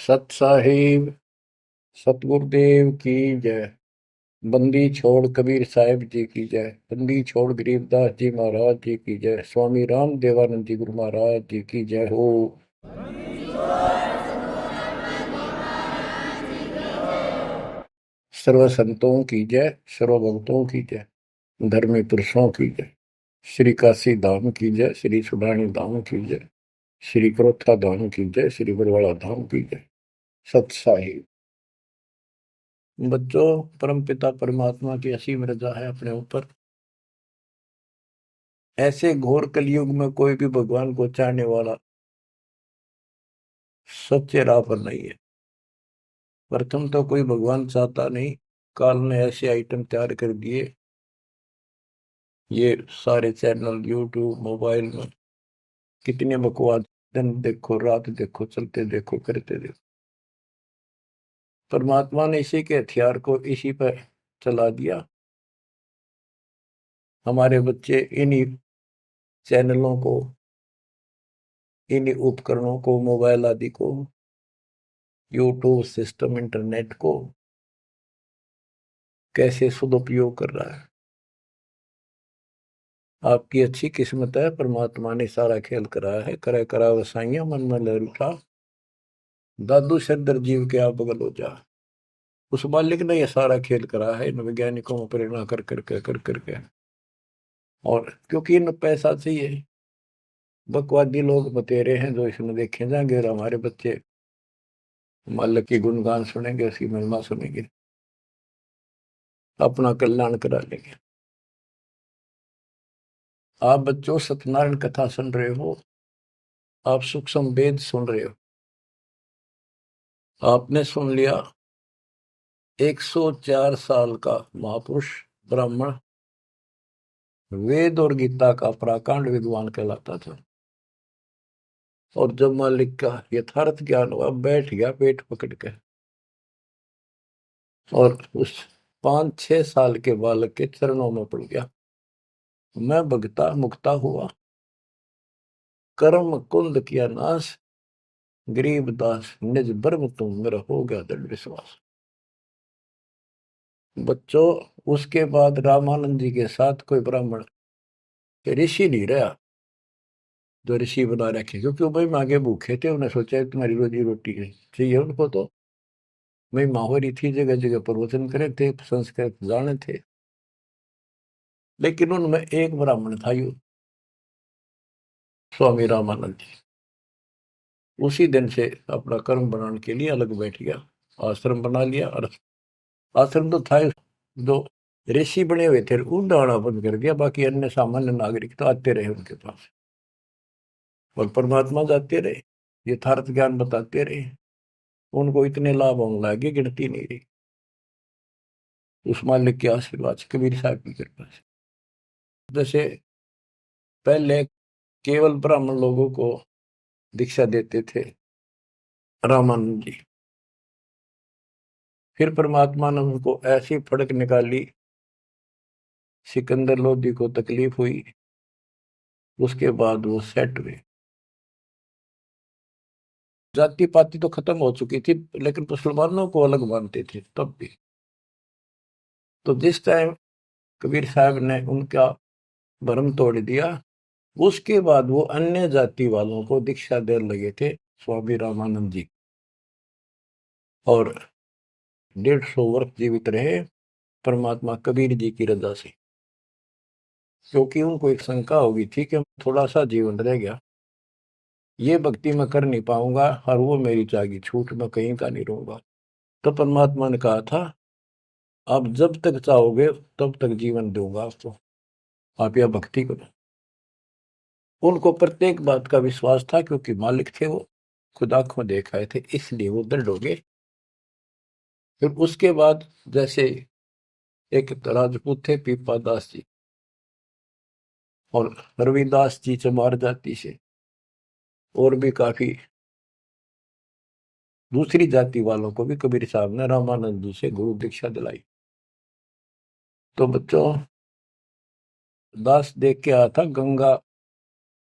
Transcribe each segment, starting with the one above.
सत साहिब सतगुरुदेव की जय। बंदी छोड़ कबीर साहिब जी की जय। बंदी छोड़ गरीबदास जी महाराज जी की जय। स्वामी राम देवानंद जी गुरु महाराज जी की जय हो। सर्व संतों की जय, सर्व भक्तों की जय, धर्मी पुरुषों की जय। श्री काशी धाम की जय, श्री सुडानी धाम की जय, श्री क्रोथा धाम की जय, श्री बरवाड़ा धाम की जय। सत साहिब बच्चों, परम पिता परमात्मा की असीम रजा है अपने ऊपर। ऐसे घोर कलयुग में कोई भी भगवान को चाहने वाला सच्चे राह पर नहीं है। प्रथम तो कोई भगवान चाहता नहीं। काल ने ऐसे आइटम तैयार कर दिए, ये सारे चैनल यूट्यूब मोबाइल में कितने बकवास, दिन देखो रात देखो, चलते देखो करते देखो। परमात्मा ने इसी के हथियार को इसी पर चला दिया। हमारे बच्चे इन्हीं चैनलों को, इन्हीं उपकरणों को, मोबाइल आदि को, यूट्यूब सिस्टम, इंटरनेट को कैसे सदुपयोग कर रहा है। आपकी अच्छी किस्मत है, परमात्मा ने सारा खेल कराया है। करे करा वसाइया मन में ललटा, दादू शरदर जीव के आप बगल हो जा। उस मालिक ने यह सारा खेल करा है इन वैज्ञानिकों में प्रेरणा कर करके। और क्योंकि इन पैसा चाहिए, बकवादी लोग बतेरे हैं जो इसमें देखे जाएंगे, और हमारे बच्चे मालिक की गुणगान सुनेंगे, उसकी महिमा सुनेंगे, अपना कल्याण करा लेंगे। आप बच्चों सत्यनारायण कथा सुन रहे हो, आप सूक्ष्म वेद सुन रहे हो। आपने सुन लिया 104 साल का महापुरुष ब्राह्मण, वेद और गीता का प्राकांड विद्वान कहलाता था। और जब मालिक का यथार्थ ज्ञान हुआ, बैठ गया पेट पकड़ के, और उस 5-6 साल के बालक के चरणों में पड़ गया। मैं भगता मुक्ता हुआ, कर्म कुंद किया नाश, गरीब दास निज ब्रह्म तुम, मेरा हो गया दृढ़ विश्वास। बच्चों, उसके बाद रामानंद जी के साथ कोई ब्राह्मण ऋषि नहीं रहा जो ऋषि बना रखे, क्योंकि वो भाई मांगे भूखे थे। उन्हें सोचा तुम्हारी रोजी रोटी चाहिए उनको, तो भाई माहौरी थी, जगह जगह प्रवचन करे थे, संस्कृत जाने थे। लेकिन उनमें एक ब्राह्मण था, यू स्वामी रामानंद जी। उसी दिन से अपना कर्म बनाने के लिए अलग बैठ गया, आश्रम बना लिया। और आश्रम तो था, जो ऋषि बने हुए थे उनका आना बंद कर दिया। बाकी अन्य सामान्य नागरिक तो आते रहे उनके पास, और परमात्मा जाते रहे, यथार्थ ज्ञान बताते रहे। उनको इतने लाभ होने लगे, गिनती नहीं रही। उस मालिक के आशीर्वाद से, कबीर साहब की कृपा से। जैसे पहले केवल ब्राह्मण लोगों को दीक्षा देते थे रामानंद जी, फिर परमात्मा ने उनको ऐसी फड़क निकाली, सिकंदर लोधी को तकलीफ हुई, उसके बाद वो सेट हुए। जाति पाति तो खत्म हो चुकी थी, लेकिन मुसलमानों को अलग मानते थे तब भी। तो जिस टाइम कबीर साहब ने उनका भरम तोड़ दिया, उसके बाद वो अन्य जाति वालों को दीक्षा देने लगे थे स्वामी रामानंद जी। और 150 वर्ष जीवित रहे परमात्मा कबीर जी की रजा से, क्योंकि उनको एक शंका हो गई थी कि थोड़ा सा जीवन रह गया, ये भक्ति मैं कर नहीं पाऊंगा, और वो मेरी जागी छूट, मैं कहीं का नहीं रहूंगा। तो परमात्मा ने कहा था, आप जब तक चाहोगे तब तक जीवन दूंगा आपको, आप यह भक्ति करो। उनको प्रत्येक बात का विश्वास था, क्योंकि मालिक थे वो, खुद आंखों देख आए थे, इसलिए वो दृढ़ हो गए। फिर उसके बाद जैसे एक राजपूत थे पीपा दास जी, और रविदास जी चमार जाति से, और भी काफी दूसरी जाति वालों को भी कबीर साहब ने रामानंद जी से गुरु दीक्षा दिलाई। तो बच्चों, दास देख के आया था, गंगा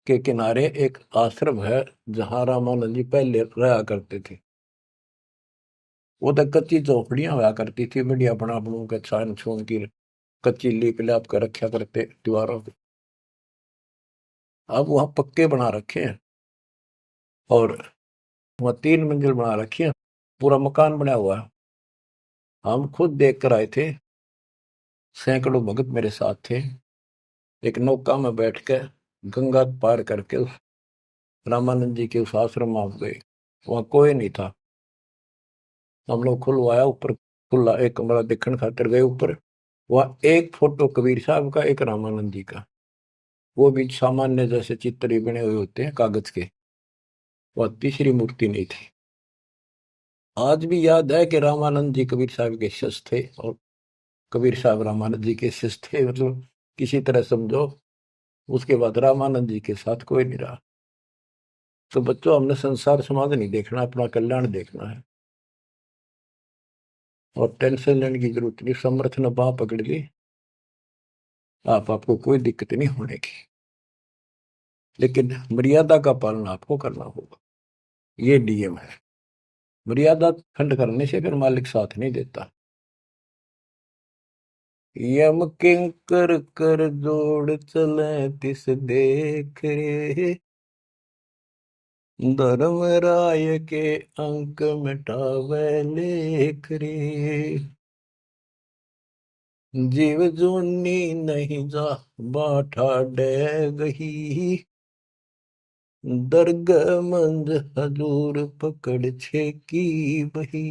के किनारे एक आश्रम है जहां रामानंद जी पहले रहा करते थे। वो तो कच्ची झोपड़ियां हुआ करती थी, बढ़िया बना बनू के छान छून की कच्ची लीप लाप के रखा करते दीवारों पे। अब वहां पक्के बना रखे हैं और वहां 3 मंजिल बना रखी है, पूरा मकान बना हुआ है। हम खुद देख कर आए थे, सैकड़ों भगत मेरे साथ थे। एक नौका में बैठ के गंगा पार करके उस रामानंद जी के उस आश्रम में गए। वहां कोई नहीं था। हम लोग खुलवाया ऊपर, खुला एक कमरा देखने खातिर गए ऊपर। वहां एक फोटो कबीर साहब का, एक रामानंद जी का, वो भी सामान्य जैसे चित्र ही बने हुए होते हैं कागज के। वह तीसरी मूर्ति नहीं थी। आज भी याद है कि रामानंद जी कबीर साहब के शिष्य थे और कबीर साहब रामानंद जी के शिष्य थे, मतलब किसी तरह समझो। उसके बाद रामानंद जी के साथ कोई नहीं रहा। तो बच्चों, हमने संसार समाज नहीं देखना, अपना कल्याण देखना है। और टेंशन लेने की जरूरत नहीं। समर्थ ने बाह पकड़ ली, आपको कोई दिक्कत नहीं होने की। लेकिन मर्यादा का पालन आपको करना होगा, ये नियम है। मर्यादा खंड करने से फिर मालिक साथ नहीं देता। यम किंकर कर जोड़ चले तिस देख रे, धर्म राय के अंक मिटावे लेख रे। जीव जूनी नहीं जा बाठा डे गही, दर्ग मंज हजूर पकड़ छे की बही।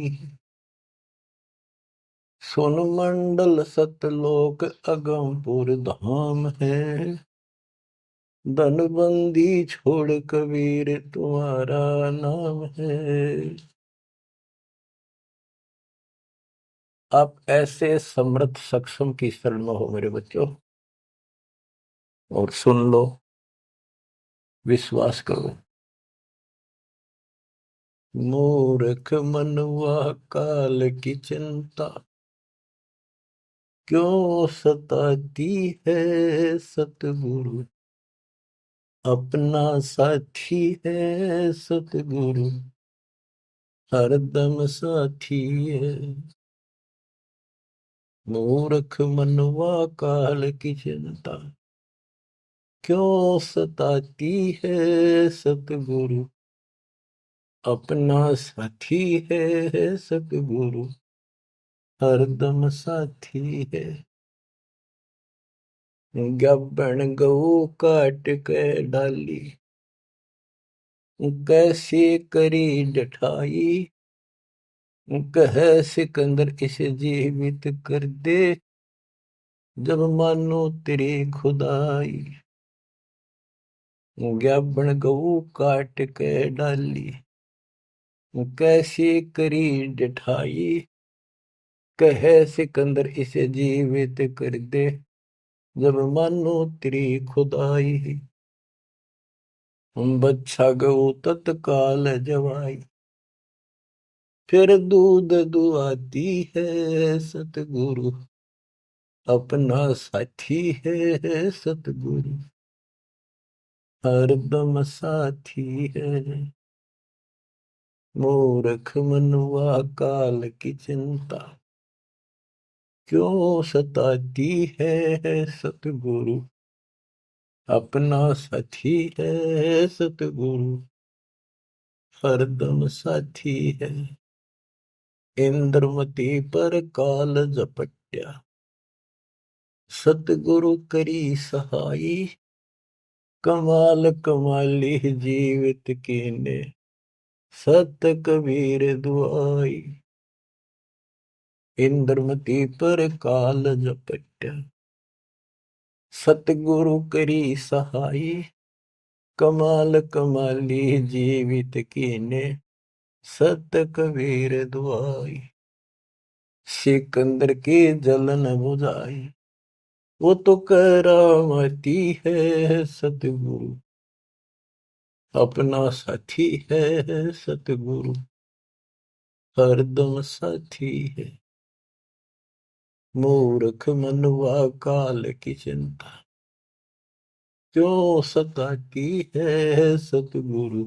सोन मंडल सतलोक अगमपुर धाम है, धनबंदी छोड़ कबीर तुम्हारा नाम है। आप ऐसे समर्थ सक्षम की शरण में हो मेरे बच्चों, और सुन लो, विश्वास करो। मूर्ख मनुआ काल की चिंता, क्यों सताती है सतगुरु, अपना साथी है सतगुरु, हरदम साथी है। मूर्ख मनुआ काल की चिंता, क्यों सताती है सतगुरु, अपना साथी है सतगुरु, हरदम साथी है। गब्बन गऊ काट के डाली, कैसे करी डठाई, कह सिकंदर इसे जीवित कर दे, जब मानो तेरी खुदाई। गब्बन गऊ काट के डाली, कैसे करी डठाई, कह सिकंदर इसे जीवित कर दे, जब मानो तेरी खुदाई। बच्चा गऊ तत्काल जवाई, फिर दूध दुआती है सतगुरु, अपना साथी है सतगुरु, हरदम साथी है। मूर्ख मनुआ काल की चिंता, क्यों सताती है सतगुरु, अपना साथी है सतगुरु, हरदम साथी है। इंद्रमती पर काल झपट्या, सतगुरु करी सहाई, कमाल कमाली जीवित कीने, सत कबीर दुआई। इंद्रमती पर काल झपट्या, सतगुरु करी सहाई, कमाल कमाली जीवित कीने, सत कबीर दुआई। सिकंदर की जलन बुझाई, वो तो करामती है सतगुरु, अपना साथी है सतगुरु, हरदम साथी है। मूर्ख मनुआ काल की चिंता, क्यों सताती है सतगुरु,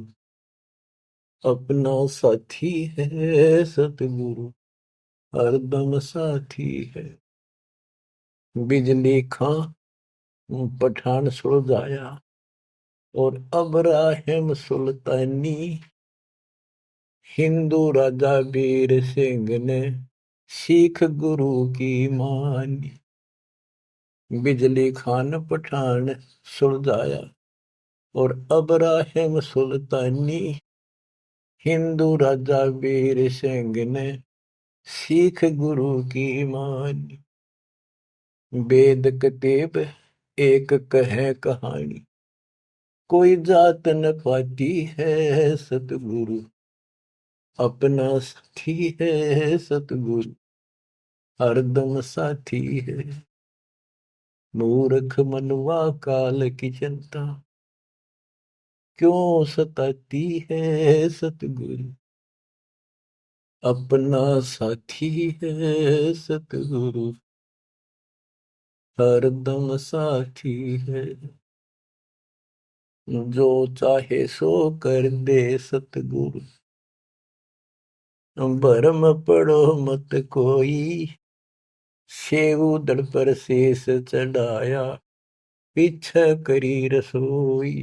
अपना साथी है सतगुरु, हरदम साथी है। बिजली खां पठान सुलझाया और अब्राहिम सुल्तानी, हिंदू राजा वीर सिंह ने सिख गुरु की मानी। बिजली खान पठान सुलझाया और अब्राहिम सुल्तानी, हिंदू राजा वीर सिंह ने सिख गुरु की मानी। वेद कतेब एक कहे कहानी, कोई जात न पाती है सतगुरु, अपना साथी है सतगुरु, हरदम साथी है। मूर्ख मनुआ काल की चिंता, क्यों सताती है सतगुरु, अपना साथी है सतगुरु, हरदम साथी है। जो चाहे सो कर दे सतगुरु, भरम पड़ो मत कोई, सेऊ दड़ पर शेष चढ़ाया, पीछे करी रसोई।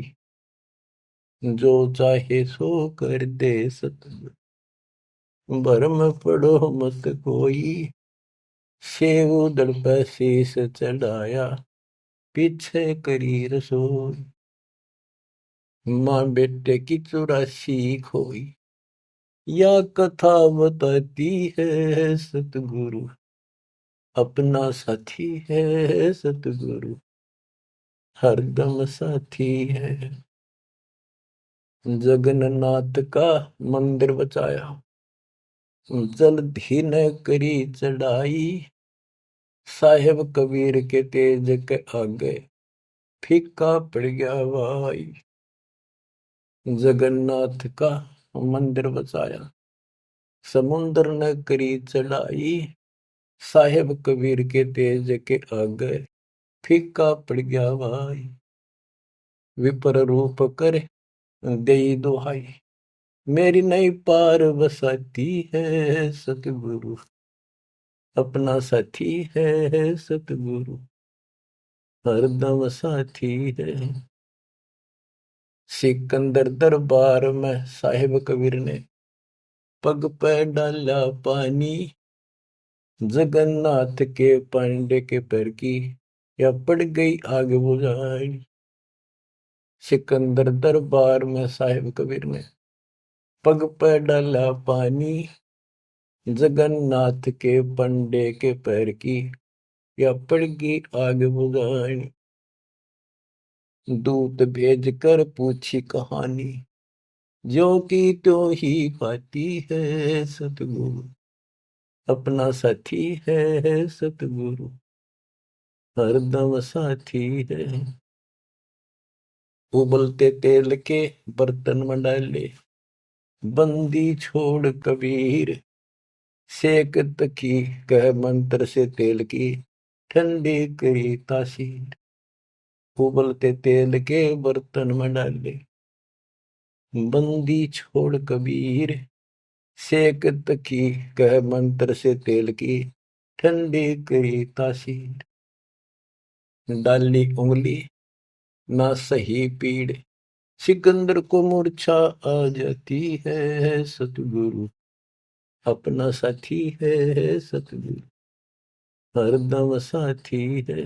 जो चाहे सो कर दे सतगुरु, भरम पड़ो मत कोई, सेऊ दड़ पर शेष चढ़ाया, पीछे करी रसोई। माँ बेटे की 84 खोई, या कथा बताती है सतगुरु, अपना साथी है सतगुरु, हरदम साथी है। जगन्नाथ का मंदिर बचाया, जल्द ही न करी चढ़ाई, साहेब कबीर के तेज के आगे फीका पड़ गया भाई। जगन्नाथ का मंदिर बचाया, समुद्र न करी चढ़ाई, साहेब कबीर के तेज के आगे फीका पड़ गया भाई। विपर रूप कर दई दुहाई, मेरी नई पार बसाती है सतगुरु, अपना साथी है सतगुरु, हरदम साथी है। सिकंदर दरबार में साहिब कबीर ने पग पे डाला पानी, जगन्नाथ के पांडे के पैर की या पड़ गई आग बुझाई। सिकंदर दरबार में साहिब कबीर ने पग पे डाला पानी, जगन्नाथ के पंडे के पैर की या पड़ गई आग बुझाई। दूत भेज कर पूछी कहानी, जो की तो ही पाती है सतगुरु, अपना साथी है सतगुरु, हरदम साथी है। उबलते तेल के बर्तन में डाले, बंदी छोड़ कबीर, सेक तकी कह मंत्र से तेल की, ठंडी करी तासीर। उबलते तेल के बर्तन में डाले, बंदी छोड़ कबीर, सेक तकी कह मंत्र से तेल की, ठंडी करी तासीर। डाली उंगली ना सही पीड़, सिकंदर को मूर्छा आ जाती है सतगुरु, अपना साथी है सतगुरु, हरदम साथी है।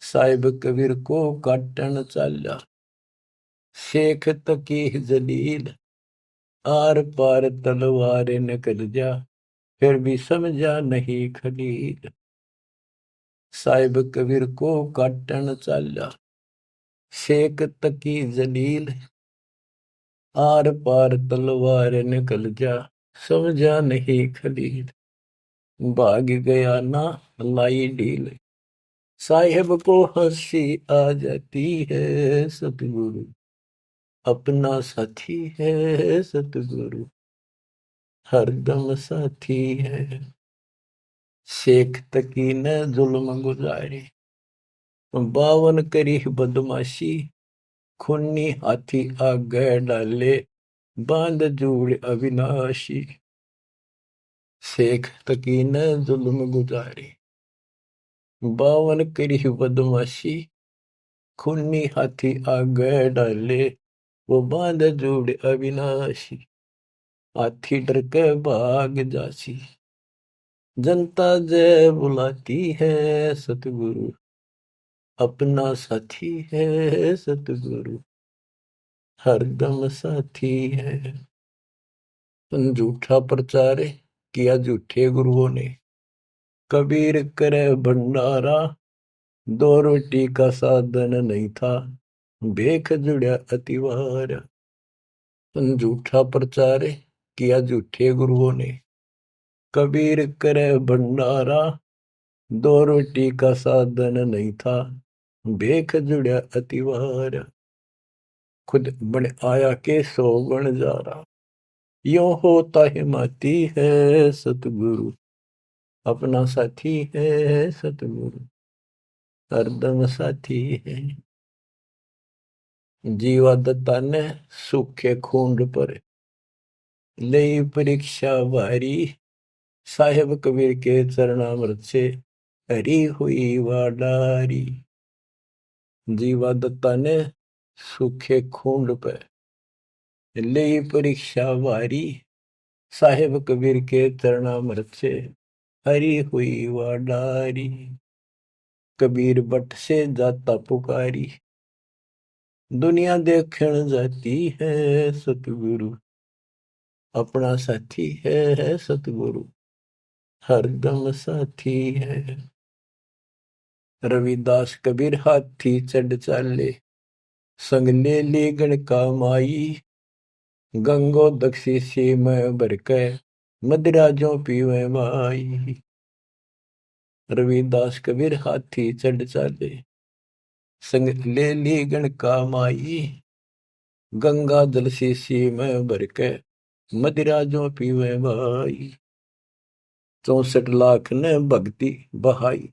साहिब कबीर को काटन चाला, शेख तकी जलील, आर पार तलवार निकल जा, फिर भी समझा नहीं खलील। साहिब कबीर को काटन चाला, शेख तकी जलील, आर पार तलवार निकल जा, समझा नहीं खलील। भाग गया ना लाई ढील, साहिब को हंसी आ जाती है सतगुरु, अपना साथी है सतगुरु, हरदम साथी है। शेख तकी ने जुल्म गुजारे, 52 करी बदमाशी, खूनी हाथी आगे डाले, बांध जोड़ अविनाशी। शेख तकी न जुल्म गुजारी, 52 करी बदमाशी, खूनी हाथी आगे डाले, वो बांध जोड़ अविनाशी, हाथी डर के भाग जासी, जनता जय बुलाती है, सतगुरु अपना साथी है, सतगुरु हरदम साथी है। झूठा प्रचार किया झूठे गुरुओं ने, कबीर करे भंडारा, 2 रोटी का साधन नहीं था, भेख जुड़ा अतिवारा। झूठा प्रचार किया झूठे गुरुओं ने, कबीर करे भंडारा, 2 रोटी का साधन नहीं था, भेख जुड़ा अतिवारा। खुद बन आया के 100 गुण जा रहा, यो होता हिमाती है, सतगुरु अपना साथी है, सतगुरु हरदम साथी है। जीवा दत्ता ने सूखे खूंड पर ले परीक्षा भारी, साहेब कबीर के चरणामृत से हरी हुई वाडारी। जीवा दत्ता ने सूखे खूंड पर ले परीक्षा भारी, साहेब कबीर के चरणामृत से हरी हुई वाडारी। कबीर बट से जाता पुकारी, दुनिया देखण जाती है, सतगुरु अपना साथी है, सतगुरु हरदम साथी है। रविदास कबीर हाथी चढ़ चाले, संग ले ली गण का माई, गंगो दक्षी सी में भर के, मदिरा जो पीवे माई। रविदास कबीर हाथी चढ़ चाले, संग ले ली गण का माई, गंगा जल सी में भर के, मदिरा जो पीवे माई। 64 लाख ने भक्ति बहाई,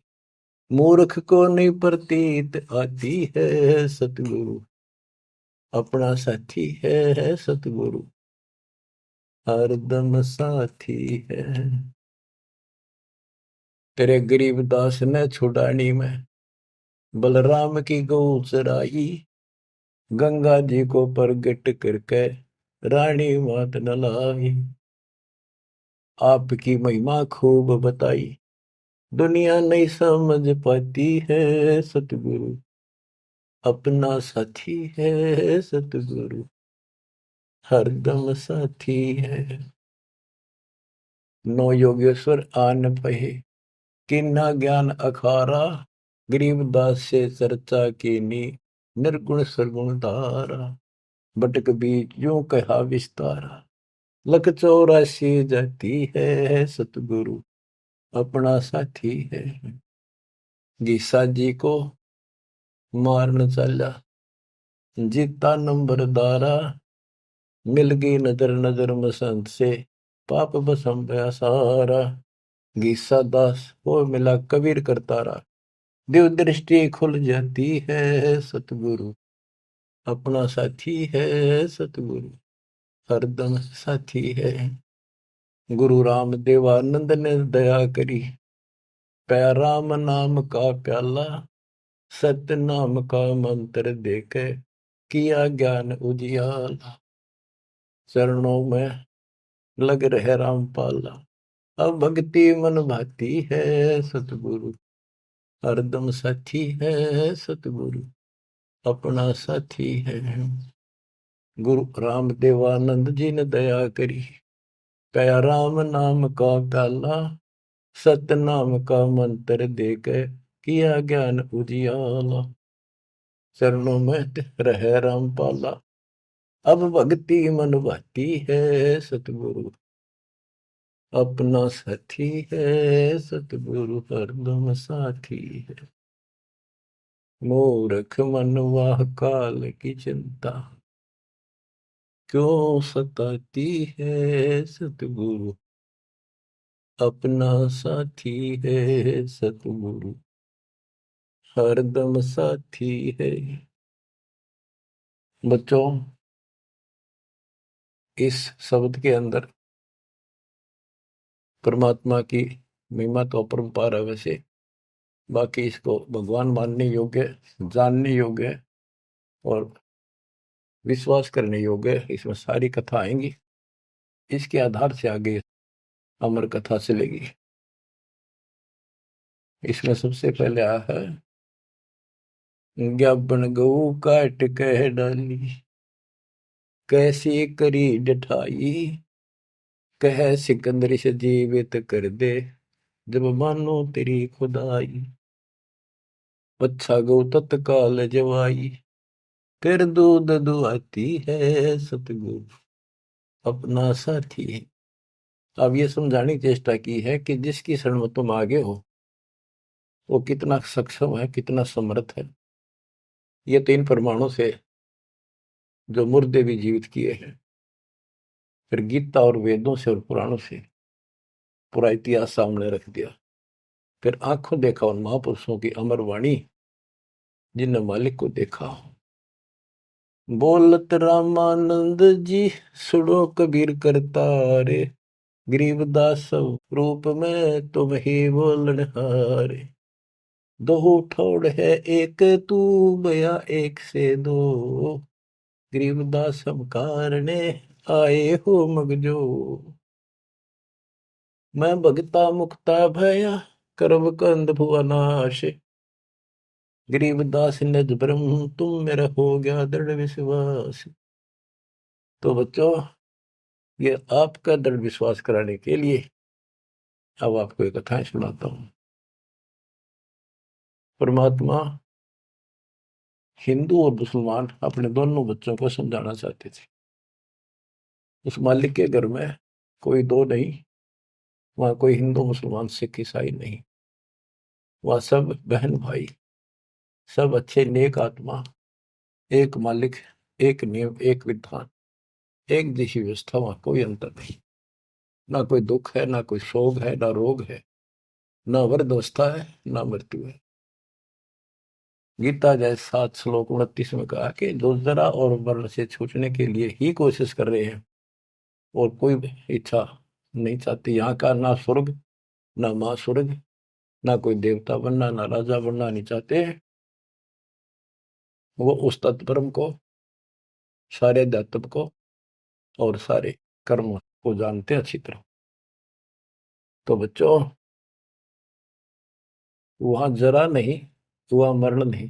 मूर्ख को नहीं प्रतीत आती है, सतगुरु अपना साथी है, सतगुरु हरदम साथी है। तेरे गरीब दास ने छुड़ानी में बलराम की गौ चराई, गंगा जी को प्रगट करके रानी मात न लाई। आपकी महिमा खूब बताई, दुनिया नहीं समझ पाती है, सतगुरु अपना साथी है, सतगुरु हरदम साथी है। 9 योगेश्वर आन पहे, किन्ना ज्ञान अखारा, गरीबदास से चर्चा कीनी, निर्गुण सरगुण धारा। बटक बीच यूं कहा विस्तारा, लख 84 जाती है, सतगुरु अपना साथी है। गीसा जी को मारन चला, जीता नंबरदारा, मिल गई नजर नजर मसंत से, पाप बसम गया सारा। गीसा दास को मिला कबीर करतारा, दिव्य दृष्टि खुल जाती है, सतगुरु अपना साथी है, सतगुरु हरदम साथी है। गुरु राम देवानंद ने दया करी, पया राम नाम का प्याला, सत्य नाम का मंत्र देके किया ज्ञान उजियाला। चरणों में लग रहे रामपाला, अब भक्ति मन भाती है, सतगुरु हरदम साथी है, सतगुरु अपना साथी है। गुरु राम देवानंद जी ने दया करी, कया राम नाम का प्याला, सत्य नाम का मंत्र देकर किया ज्ञान उजियाला। चरणों में रहे रामपाला, अब भक्ति मन भाती है, सतगुरु अपना साथी है, सतगुरु हरदम साथी है। मूर्ख मनवा काल की चिंता, क्यों सताती है, सतगुरु अपना साथी है, सतगुरु हरदम साथी है। बच्चों, इस शब्द के अंदर परमात्मा की महिमा तो अपरंपार है वैसे, बाकी इसको भगवान मानने योग्य, जानने योग्य और विश्वास करने योग्य, इसमें सारी कथा आएंगी। इसके आधार से आगे अमर कथा चलेगी। इसमें सबसे पहले आया है, ज्ञापन गऊ काट कह डाली, कैसी करी डठाई, कह सिकंदर से जीवित कर दे, जब मानो तेरी खुदाई। अच्छा गौ तत्काल जवाई, कर दूध दुआती है, सतगुरु अपना साथी है। अब ये समझाने की चेष्टा की है कि जिसकी शरण में तुम आगे हो वो कितना सक्षम है, कितना समर्थ है। ये 3 प्रमाणों से जो मुर्दे भी जीवित किए हैं, फिर गीता और वेदों से और पुराणों से पूरा इतिहास सामने रख दिया। फिर आंखों देखा उन महापुरुषों की अमर वाणी, जिनने मालिक को देखा। बोलत रामानंद जी, सुनो कबीर करतारे, गरीबदास रूप में तुम ही बोलन हारे। दो ठोड़ है एक तू, बया एक से दो, गरीबदास हम कारणे आए हो मगजो। मैं भगता मुक्ता भया, कर्म कंद भुआ नाश, गरीबदास निज ब्रह्म तुम मेरा हो गया दृढ़ विश्वास। तो बच्चों, ये आपका दृढ़ विश्वास कराने के लिए अब आपको एक कथाएं सुनाता हूं। परमात्मा हिंदू और मुसलमान अपने दोनों बच्चों को समझाना चाहते थे। उस मालिक के घर में कोई दो नहीं, वहां कोई हिंदू मुसलमान सिख ईसाई नहीं, वहां सब बहन भाई, सब अच्छे नेक आत्मा, एक मालिक, एक नियम, एक विधान, एक जैसी व्यवस्था, वहां कोई अंतर नहीं। ना कोई दुख है, ना कोई शोक है, ना रोग है, ना वृद्धावस्था है, ना मृत्यु है। गीता जय 7 श्लोक 29 में कहा कि जो जरा और वर्ण से छूटने के लिए ही कोशिश कर रहे हैं और कोई इच्छा नहीं चाहती, यहाँ का ना स्वर्ग, ना माँ स्वर्ग, ना कोई देवता बनना, ना राजा बनना नहीं चाहते, वो उस तत्परम को, सारे दातव को और सारे कर्म को जानते अच्छी तरह। तो बच्चों, वहां जरा नहीं, वहां मरण नहीं,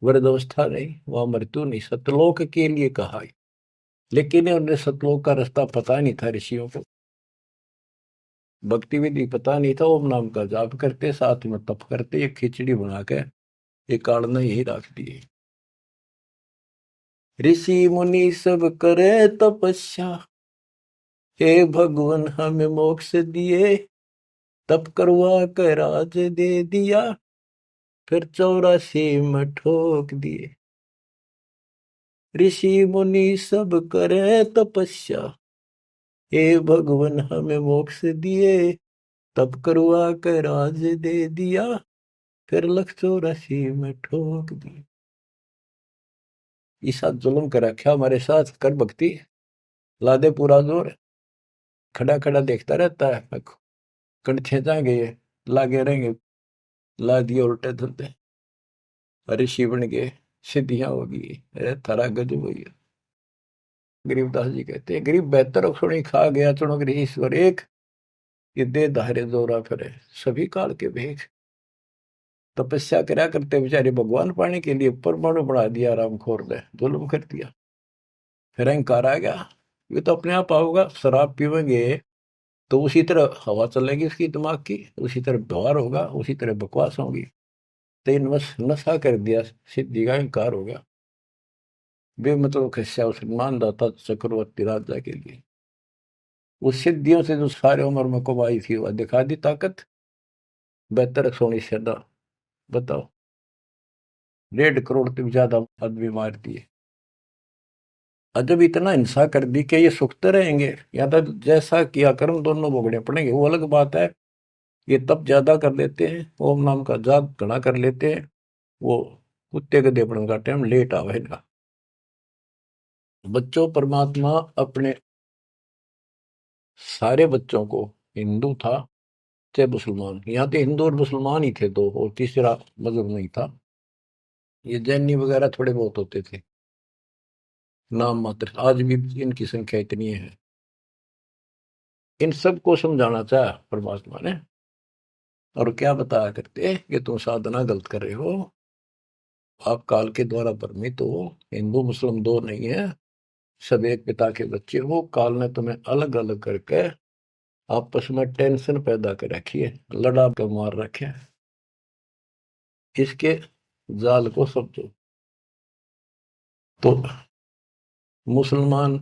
वृद्धावस्था नहीं, वहां मृत्यु नहीं, सतलोक के लिए कहा है। लेकिन उन्हें सतलोक का रास्ता पता नहीं था ऋषियों को, भक्ति विधि पता नहीं था। ओम नाम का जाप करते, साथ में तप करते, एक खिचड़ी बना के एक काढ़ना यही रख दिए। ऋषि मुनि सब करे तपस्या, हे भगवान हमें मोक्ष दिए, तप करवा कर राज दे दिया, फिर 84 में ठोक दिए। ऋषि मुनि सब करे तपस्या, हे भगवान हमें मोक्ष दिए, तप करवा कर राज दे दिया, फिर 184 में ठोक दिए। ईसा जुल्म कर रखा हमारे साथ, कर भक्ति, ला दे पूरा जोर, खड़ा खड़ा देखता रहता है, कण खींचाएंगे ये, लागे रहेंगे, ला दिए उल्टे धंधे, ऋषि बन गए, सिद्धियां होगी, अरे थारा गजब हो गया। गरीबदास जी कहते हैं, गरीब बेहतर सुनी खा गया चुनो गृह ईश्वर एक, ये दे धारे जोरा फिरे सभी काल के भेख। तपस्या करा करते बेचारे भगवान पाने के लिए परमाणु बढ़ा दिया, रामखोर ने जुल्म कर दिया। फिर अहंकार आ गया, ये तो अपने आप आओगा, शराब पीवेंगे तो उसी तरह हवा चलेगी उसकी दिमाग की, उसी तरह व्यवहार होगा, उसी तरह बकवास होगी। तो नशा कर दिया, सिद्धि का अहंकार हो गया। बेमतलब खस्या उस मानदाता चक्रवर्ती राजा के लिए, उस सिद्धियों से जो सारे उम्र में कमाई थी वह दिखा दी ताकत, बेहतर सोनी सदा। बताओ, 1.5 करोड़ से ज्यादा आदमी मार दिए। जब इतना हिंसा कर दी कि ये सुखते रहेंगे, या तो जैसा किया कर्म दोनों भोगने पड़ेंगे, वो अलग बात है। ये तब ज्यादा कर लेते हैं, ओम नाम का जाप घना कर लेते हैं, वो कुत्ते के देपड़ का टाइम लेट आवे इनका। बच्चों, परमात्मा अपने सारे बच्चों को हिंदू था चाहे मुसलमान, यहाँ तो हिंदू और मुसलमान ही थे दो, और तीसरा मजहब नहीं था। ये जैनी वगैरह थोड़े बहुत होते थे, नाम मात्र। आज भी इनकी संख्या इतनी है। इन सबको समझाना चाहा परमात्मा ने, और क्या बताया करते कि तुम साधना गलत कर रहे हो, आप काल के द्वारा भ्रमित हो। हिंदू मुस्लिम दो नहीं है, सब एक पिता के बच्चे हो। काल ने तुम्हें अलग अलग करके आपस में टेंशन पैदा कर रखी है, लड़ा के मार रखे है। इसके जाल को समझो। तो मुसलमान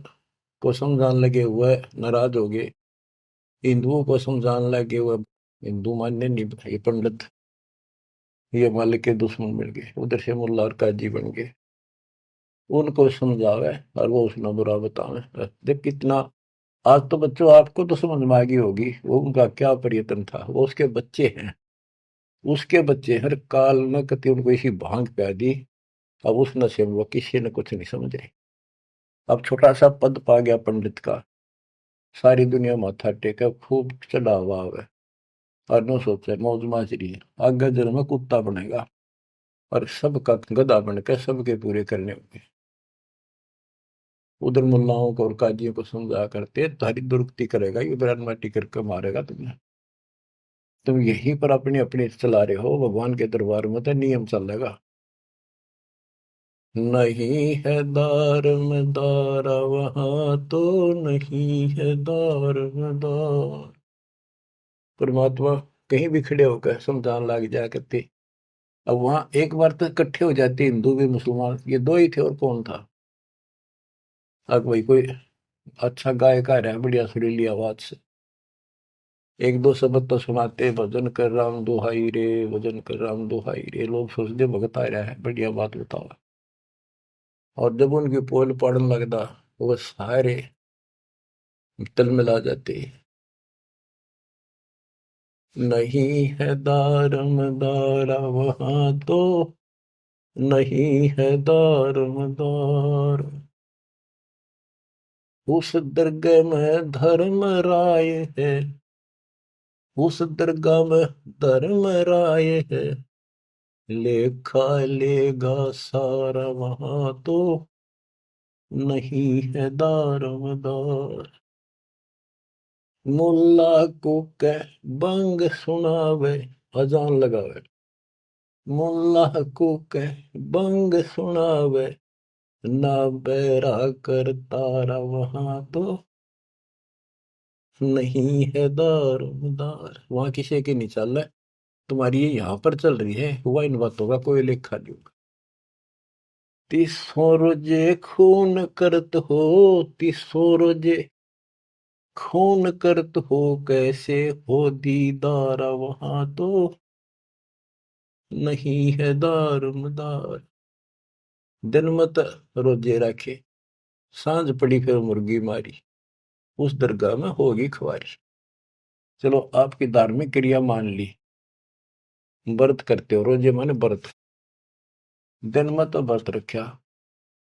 को समझाने लगे हुए नाराज हो गए, हिंदुओं को समझाने लगे हुए हिंदू मानने नहीं, ये पंडित, ये मालिक के दुश्मन मिल गए, उधर से मुल्ला और काजी बन गए। उनको समझावे और वो उसने बुरा बतावे। देख कितना। आज तो बच्चों आपको तो समझ में आ गई होगी वो उनका क्या प्रयत्न था। वो उसके बच्चे हैं, उसके बच्चे हर काल में कति उनको इसी भांग पिला दी। अब उस नशे में वो किसी ने कुछ नहीं समझे। अब छोटा सा पद पा गया पंडित का, सारी दुनिया माथा टेका, खूब चढ़ा हुआ है, और न सोचे मौज माजरी है, आगे जन्म में कुत्ता बनेगा और सबका गधा बनकर सबके पूरे करने होंगे। उधर मुल्लाओं को और काजियों को समझा करते तारी दुरुक्ति करेगा, ये बयान माटी करके मारेगा तुम्हें। तुम यहीं पर अपनी अपनी चला रहे हो, भगवान के दरबार में तो नियम चलेगा। नहीं है दार वहां तो, नहीं है दार। परमात्मा कहीं भी खड़े होकर समझान लग जाया करते। अब वहां एक बार तो इकट्ठे हो जाते हिंदू भी मुसलमान, ये दो ही थे और कौन था। अब भाई कोई अच्छा गायक आ रहा है बढ़िया सुरीली आवाज से, एक दो शब्द तो सुनाते, भजन कर राम दुहाई रे, भजन कर राम दुहाई रे, लोग सोचते भगत आ रहा है, बढ़िया बात बताओ। और जब उनकी पोल पड़न लगता, वो सारे तल मिला जाते। नहीं है दारमदारा वहां तो, नहीं है दारमदार। उस दरगाह में धर्म राय है, उस दरगाह में धर्म राय है, लेखा लेगा सारा वहां तो, नहीं है दारमदार। मुल्ला को कह बंग सुनावे, अजान लगावे, मुल्ला को कह बंग सुनावे, ना बैरा कर तारा वहां तो, नहीं है दारोमदार। वहां किसी की नहीं चल रहा है, तुम्हारी ये यहाँ पर चल रही है, हुआ इन बातों का कोई लेखा नहीं होगा। तीसों रोजे खून करत हो, तीसों रोजे खून करत हो, कैसे हो दीदारा वहां तो, नहीं है दारोमदार। दिन मत रोजे रखे, सांझ पड़ी फिर मुर्गी मारी, उस दरगाह में होगी खुआरी। चलो आपकी धार्मिक क्रिया मान ली, व्रत करते हो, रोजे माने व्रत, दिन में तो व्रत रखा,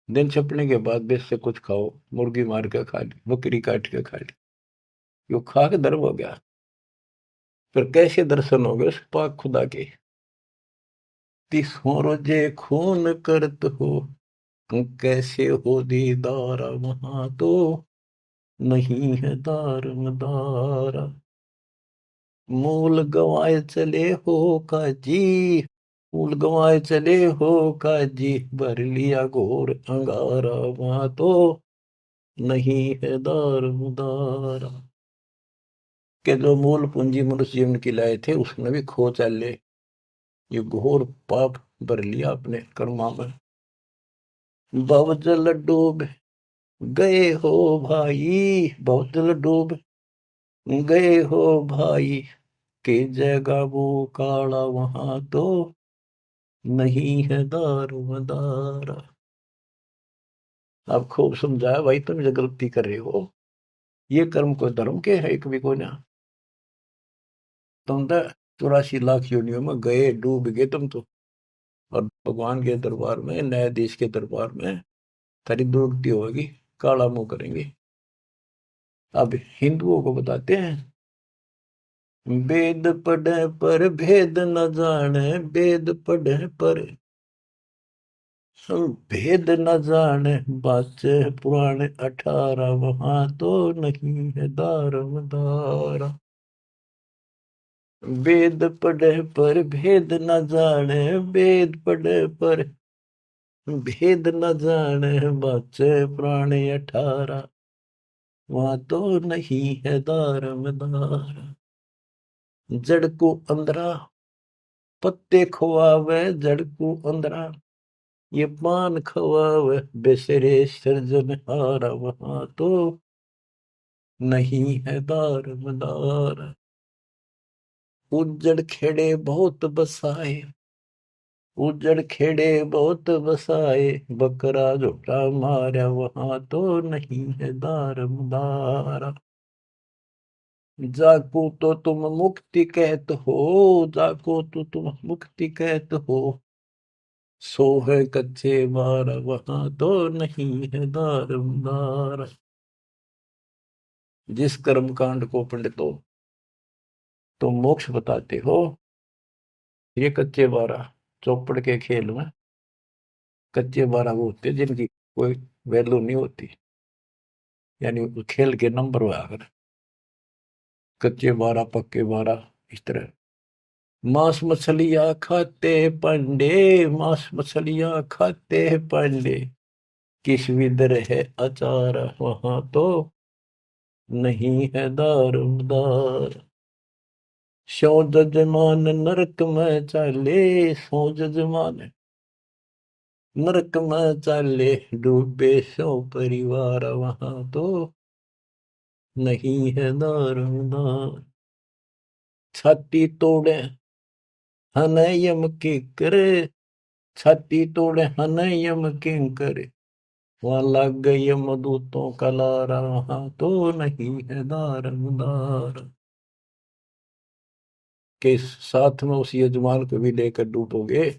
दिन छपने के बाद बेच से कुछ खाओ, मुर्गी मार के खा ली, बकरी काट के खा ली, यो खा के धर्म हो गया। फिर कैसे दर्शन हो गए उस पाक खुदा के। तीसों रोजे खून करत हो, कैसे हो दीदारा वहां तो, नहीं है दारमदारा। मूल गवाए चले हो काजी, मूल गवाए चले हो काजी, भर लिया घोर अंगारा वहां तो, नहीं है दारमदारा। के जो मूल पूंजी मनुष्य जीवन की लाए थे उसने भी खो चले, ये घोर पाप भर लिया अपने कर्मा में। भवजल डूब गए हो भाई, भवजल डूब गए हो भाई, के जगह वो काला वहां तो, नहीं है दारोमदारा। आप खूब समझाया भाई, तुम जो गलती कर रहे हो, ये कर्म कोई धर्म के है कभी कोई ना। तुम तो 84 लाख योनियों में गए, डूब गए तुम तो, और भगवान के दरबार में, न्यायाधीश के दरबार में तेरी दुर्गति होगी, काला मुंह करेंगे। अब हिंदुओं को बताते हैं वेद पढ़े पर भेद न जाने, वेद पढ़े पर भेद न जाने, बाचे पुराण 18 वहां तो नहीं है दारमदारा। वेद पढ़े पर भेद न जाने, वेद पढ़े पर भेद न जाने, बाचे पुराण 18 वहां तो नहीं है दारमदारा। जड़ को अंदरा पत्ते खुआवे, जड़ को अंदरा ये पान खवावे, बेसरे सृजनहारा वहां तो नहीं है दारमदारा। उजड़ खेड़े बहुत बसाए, उजड़ खेड़े बहुत बसाए, बकरा झोटा मारा वहां तो नहीं है दारमदारा। जाको तो तुम मुक्ति कहत हो, जाको तो तुम मुक्ति कहत हो, सो है कच्चे बार वहां तो नहीं है दारमदारा। जिस कर्म कांड को पंडितों तुम मोक्ष बताते हो, ये कच्चे बारह चौपड़ के खेल में कच्चे बारह वो होते जिनकी कोई वैल्यू नहीं होती, यानी खेल के नंबर हुआ अगर कच्चे बारह पक्के बारह इस तरह। मांस मछलियां खाते पंडे, मांस मछलियां खाते पंडे, किस विदर है अचार वहां तो नहीं है दारमदार। सो जजमान नरक में चाले, सो जजमान नरक में चाले, डूबे सो परिवार वहां तो नहीं है दारमदार। छाती तोड़े हन यम के करे, छाती तोड़े हन यम के करे, वहां लग गई यमदूतों का लारा वहां तो नहीं है दारमदार। के साथ में उस यजमान को भी लेकर डूबोगे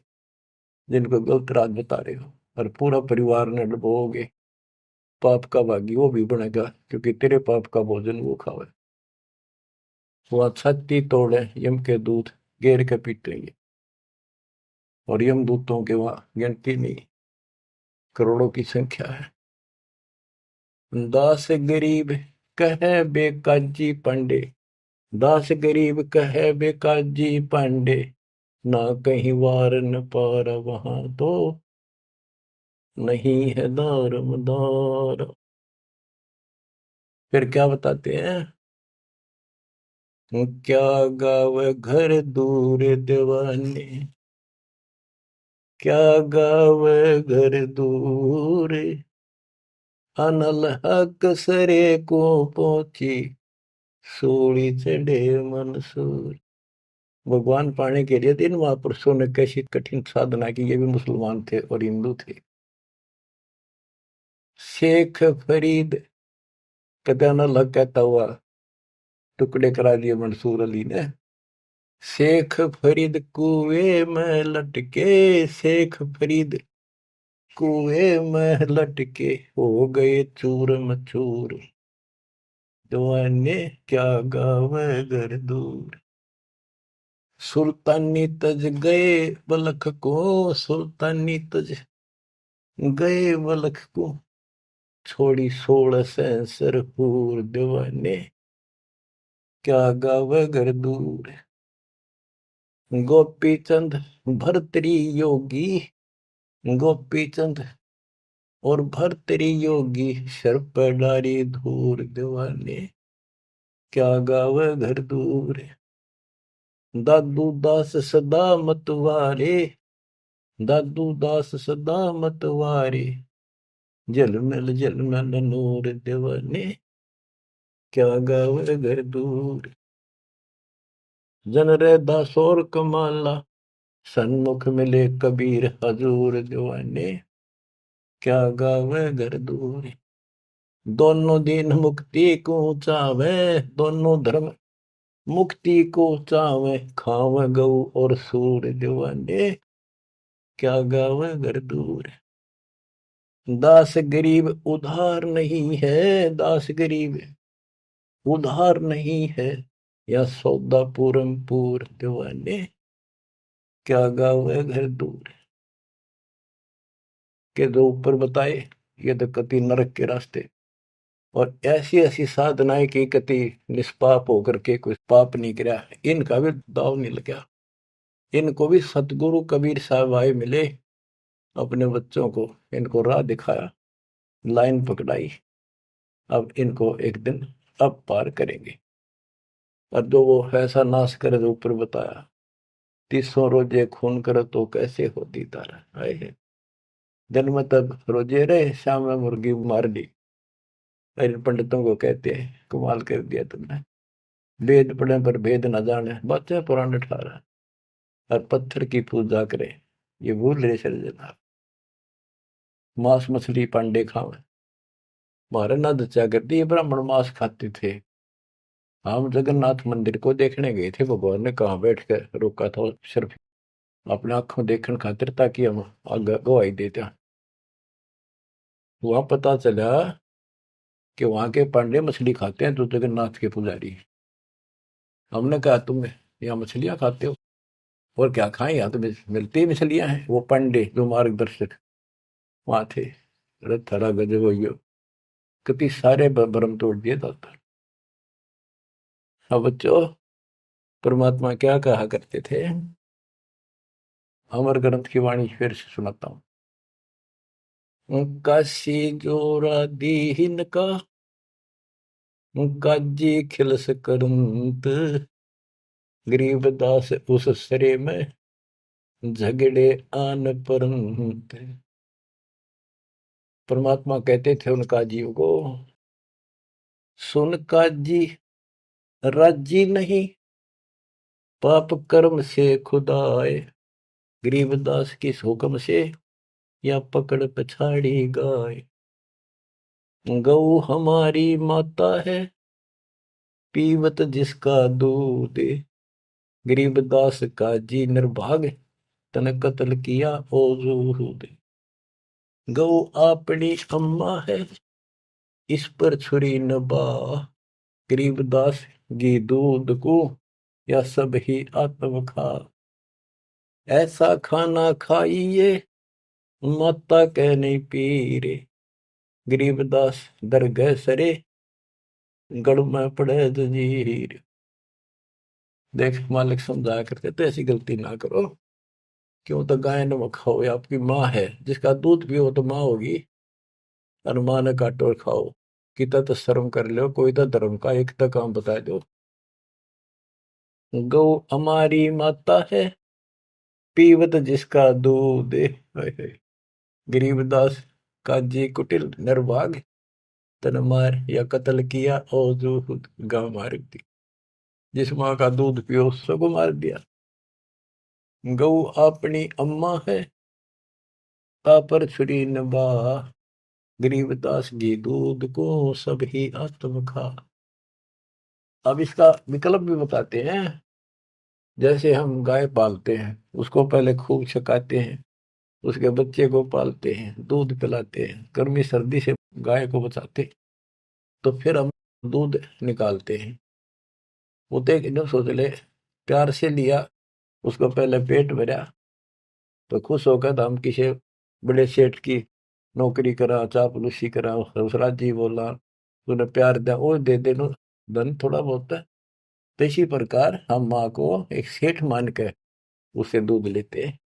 जिनको गलत राज बता रहे हो, और पूरा परिवार ने डुबोगे, पाप का भागी वो भी बनेगा क्योंकि तेरे पाप का भोजन वो खावे। वहां छाती तोड़े यम के दूत घेर के पीटेंगे, और यम दूतों के वहां गिनती नहीं, करोड़ों की संख्या है। दास गरीब कहे बेकाजी पांडे, दास गरीब कहे बेकाजी पांडे, ना कहीं वार न पार वहां तो नहीं है दारमदार। फिर क्या बताते हैं, क्या गावे घर दूर दीवाने, क्या गावे घर दूर, अनल हक सरे को पहुंची, सूली चढ़े मंसूर। भगवान पाने के लिए तीन महापुरुषों ने कैसी कठिन साधना की, ये भी मुसलमान थे और हिंदू थे। शेख फरीद कदा न लग कहता हुआ टुकड़े करा दिए मंसूर अली ने। शेख फरीद कुएं में लटके, शेख फरीद कुएं में लटके, हो गए चूर मचूर, जवाने क्या गावे घर दूर। सुल्तानी तज गए बलख को, सुल्तानी तज गए बलख को, छोड़ी 16 सरहूर, दीवाने क्या गावे घर दूर। गोपी चंद भरतरी योगी, गोपी चंद और भरतरी योगी, सर पर डारी धूर, दीवाने क्या गावे घर दूर। दादू दास सदा मतवारे, दादू दास सदा मतवारे, जलमल नूर, दीवाने क्या गावे घर दूर। जन रे दासोर कमाला, सन्मुख मिले कबीर हजूर, दीवाने क्या गावे घर दूर। दोनों दिन मुक्ति को चावे, दोनों धर्म मुक्ति को चावे, खावे गऊ और सूर, दीवाने क्या गावे घर दूर। दास गरीब उधार नहीं है, दास गरीब उधार नहीं है, या सौदा पूरमपुर दीवाने, क्या गावे घर दूर। के जो ऊपर बताए ये तो कति नरक के रास्ते, और ऐसी ऐसी साधनाएं की कति निष्पाप होकर के कोई पाप नहीं किया, इनका भी दाव नहीं लगा। इनको भी सतगुरु कबीर साहब आए मिले, अपने बच्चों को इनको राह दिखाया, लाइन पकड़ाई, अब इनको एक दिन अब पार करेंगे। और जो वो ऐसा नाश करे जो ऊपर बताया, 300 रोजे खून करे तो कैसे होती तारा, आए दिन में तब रोजे रहे, शाम में मुर्गी मार ली। इन पंडितों को कहते हैं कमाल कर दिया तुमने, वेद पढ़े पर भेद न जाने, बच्चे पुराने ठारा और पत्थर की पूजा करे, ये भूल रहे सर्जना। मांस मछली पांडे खावे, हमारे ना दचा करती, ये ब्राह्मण मांस खाते थे। हम जगन्नाथ मंदिर को देखने गए थे, भगवान ने कहाँ बैठ कर रोका था, सिर्फ अपने आंखों देखने खातिर, ताकि हम आगे गवाही देते। वहां पता चला कि वहां के पांडे मछली खाते हैं, तो जगन्नाथ के पुजारी। हमने कहा तुम यहाँ मछलियां खाते हो, और क्या खाएं, यहाँ तो मिलती ही मछलियां हैं। वो पांडे जो मार्गदर्शक वहां थे, अरे थारा गजब हो गयो, कितनी सारे भरम तोड़ दिए दाता। अब बच्चों, परमात्मा क्या कहा करते थे, अमर ग्रंथ की वाणी फिर से सुनाता हूँ। काशी जोरा दीन का, काजी खिलस करंत, गरीबदास उस सरे में, झगड़े आन परंत। परमात्मा कहते थे उन काजियों को, सुन काजी राजी नहीं, पाप कर्म से खुदाए, गरीबदास किस हुक्म से, या पकड़ पछाड़ी गाय। गौ हमारी माता है, पीवत जिसका दूध, गरीबदास का जी निर्भाग, तन कत्ल किया ओ जूद। गौ अपनी अम्मा है, इस पर छुरी न बा, गरीबदास घी दूध को, या सब ही आत्म खा। ऐसा खाना खाइए, माता कह नहीं पीरे, गरीबदास दरगह सरे, गढ़ में पड़े जंजीर। देख मालिक समझाया करते तो ऐसी गलती ना करो, क्यों तो गाय नमक खाओ, या आपकी माँ है, जिसका दूध पियो तो माँ होगी, और माँ ने काटो और खाओ। कितना तो शर्म कर लो, कोई तो धर्म का एक तो काम बता दो। गौ हमारी माता है, पीवत जिसका दूध, गरीबदास काजी कुटिल निर्भाग, तन मार या कत्ल किया और जो गांव मार दी। जिस माँ का दूध पियो सबको मार दिया। गौ अपनी अम्मा है, पर छुरी नबा, गरीबदास घी दूध को, सब ही आत्म खा। अब इसका विकल्प भी बताते हैं। जैसे हम गाय पालते हैं, उसको पहले खूब छकाते हैं, उसके बच्चे को पालते हैं, दूध पिलाते हैं, गर्मी सर्दी से गाय को बचाते, तो फिर हम दूध निकालते हैं। वो देख न सोच ले, प्यार से लिया, उसको पहले पेट भरा, तो खुश होकर तो हम किसी बड़े सेठ की नौकरी करा, चापलूसी करा, ससुराल जी बोला, तूने प्यार दिया, वो दे दे नो धन थोड़ा बहुत है। तो इसी प्रकार हम माँ को एक सेठ मान के उससे दूध लेते हैं।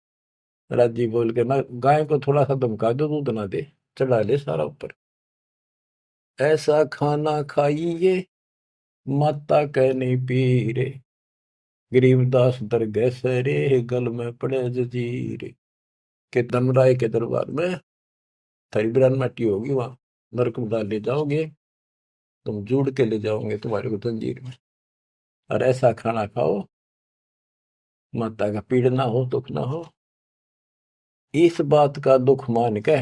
राजी बोल के ना, गाय को थोड़ा सा धमका दो, दूध ना दे, चढ़ा ले सारा ऊपर। ऐसा खाना खाइए, माता कह नहीं पी रे, गरीबदास दरगह सरे, गल में पड़े जजीर। के धर्मराय के दरबार में थारी बिरान माटी होगी, वहां नरक में डाल ले जाओगे, तुम जुड़ के ले जाओगे तुम्हारे को जंजीर में। और ऐसा खाना खाओ, माता का पीड़ ना हो, दुख ना हो। इस बात का दुख मान के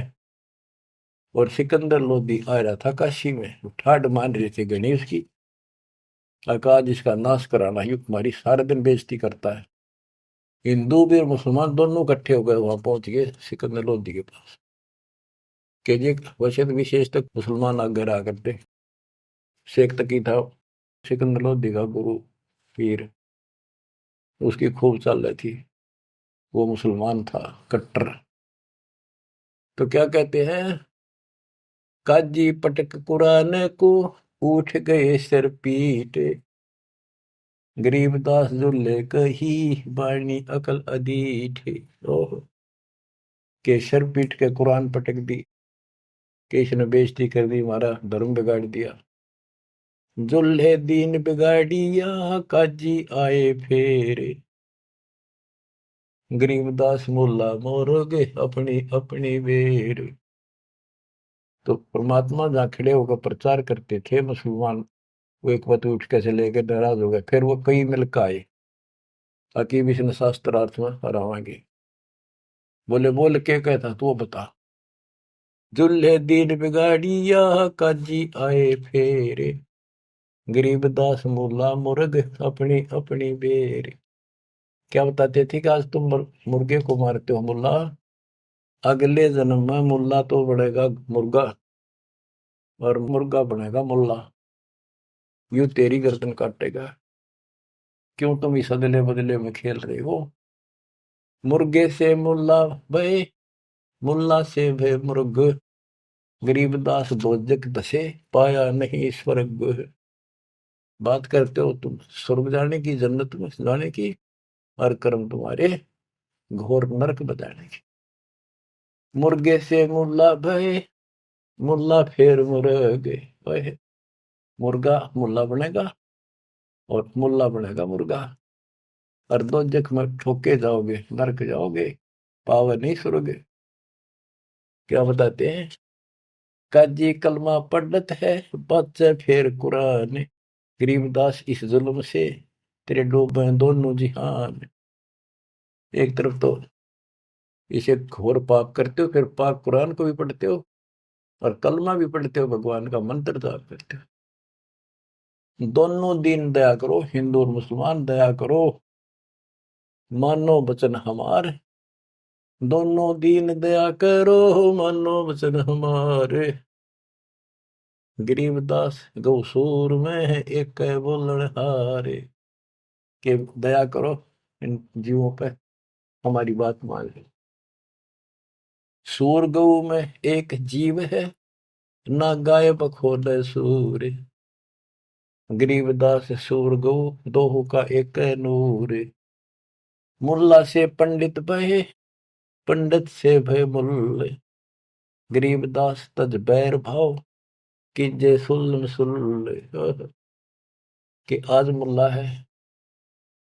और सिकंदर लोधी आ रहा था काशी में, ठाड मान रहे थे गणेश की, अकाज इसका नाश कराना ही तुम्हारी सारा दिन बेइज्जती करता है। हिंदू भी और मुसलमान दोनों इकट्ठे हो गए, वहां पहुंच गए सिकंदर लोधी के पास, के जी वैसे तो विशेष तक मुसलमान आगे रहा करते। शेख तकी था सिकंदर लोधी का गुरु, पीर, उसकी खूब चल रही थी। वो मुसलमान था कट्टर। तो क्या कहते हैं, काजी पटक कुरान को, उठ गए सिर पीट, गरीबदास जुल्ले कही, बाणी अकल अदीठ। ओह, के सर पीट के कुरान पटक दी, कि इसने बेइज्जती कर दी, हमारा धर्म बिगाड़ दिया। जुल्हे दीन बिगाड़िया, काजी आए फेर, गरीबदास मुल्ला मोरोगे अपनी अपनी बेर। तो परमात्मा जहाँ खड़े होकर प्रचार करते थे मुसलमान, वो एक बात उठ के चले गए, नाराज हो गए। फिर वो कई मिलकर आए, ताकि विष्णु शास्त्रार्थ में हरावांगे। बोले बोल के कहता तू बता। जुल्हे दीन बिगाड़िया, काजी आए फेर, गरीबदास मुल्ला मुर्ग अपनी अपनी बेर। क्या बताते थे कि आज तुम मुर्गे को मारते हो मुल्ला, अगले जन्म में मुल्ला तो बनेगा मुर्गा, और मुर्गा बनेगा मुल्ला, यूं तेरी गर्दन काटेगा। क्यों तुम इस अदले बदले में खेल रहे हो। मुर्गे से मुल्ला भय, मुल्ला से भय मुर्ग, गरीबदास दोजक दसे, पाया नहीं स्वर्ग। बात करते हो तुम स्वर्ग जाने की, जन्नत में जाने की, और कर्म तुम्हारे घोर नरक बताने की। मुर्गे से मुल्ला भय, मुल्ला फिर मुर्गे भय, मुर्गा मुल्ला बनेगा और मुल्ला बनेगा मुर्गा, और दोजक में ठोके जाओगे, नरक जाओगे, पावर नहीं सुरोगे। क्या बताते हैं, काजी कलमा पढ़त है, बच्चे फिर कुरान, गरीबदास इस जुल्म से तेरे डूबे दोनों जिहान। एक तरफ तो इसे घोर पाप करते हो, फिर पाक कुरान को भी पढ़ते हो, और कलमा भी पढ़ते हो, भगवान का मंत्र जाप करते हो। दोनों दिन दया करो, हिंदू और मुसलमान दया करो, मानो वचन हमारे, दोनों दीन दया करो, मानो वचन हमारे। गरीबदास गौसूर में है एक बोलन हारे, के दया करो इन जीवों पे, हमारी बात मान लो। सूर गौ में एक जीव है, ना गाय बखोद सूर, गरीबदास सूर गौ दोहू का एक नूर। मुल्ला से पंडित भय, पंडित से भय मुल्ले, गरीबदास तज बैर भाव, कीजे सुल्ल सुल्ल। कि आज मुल्ला है,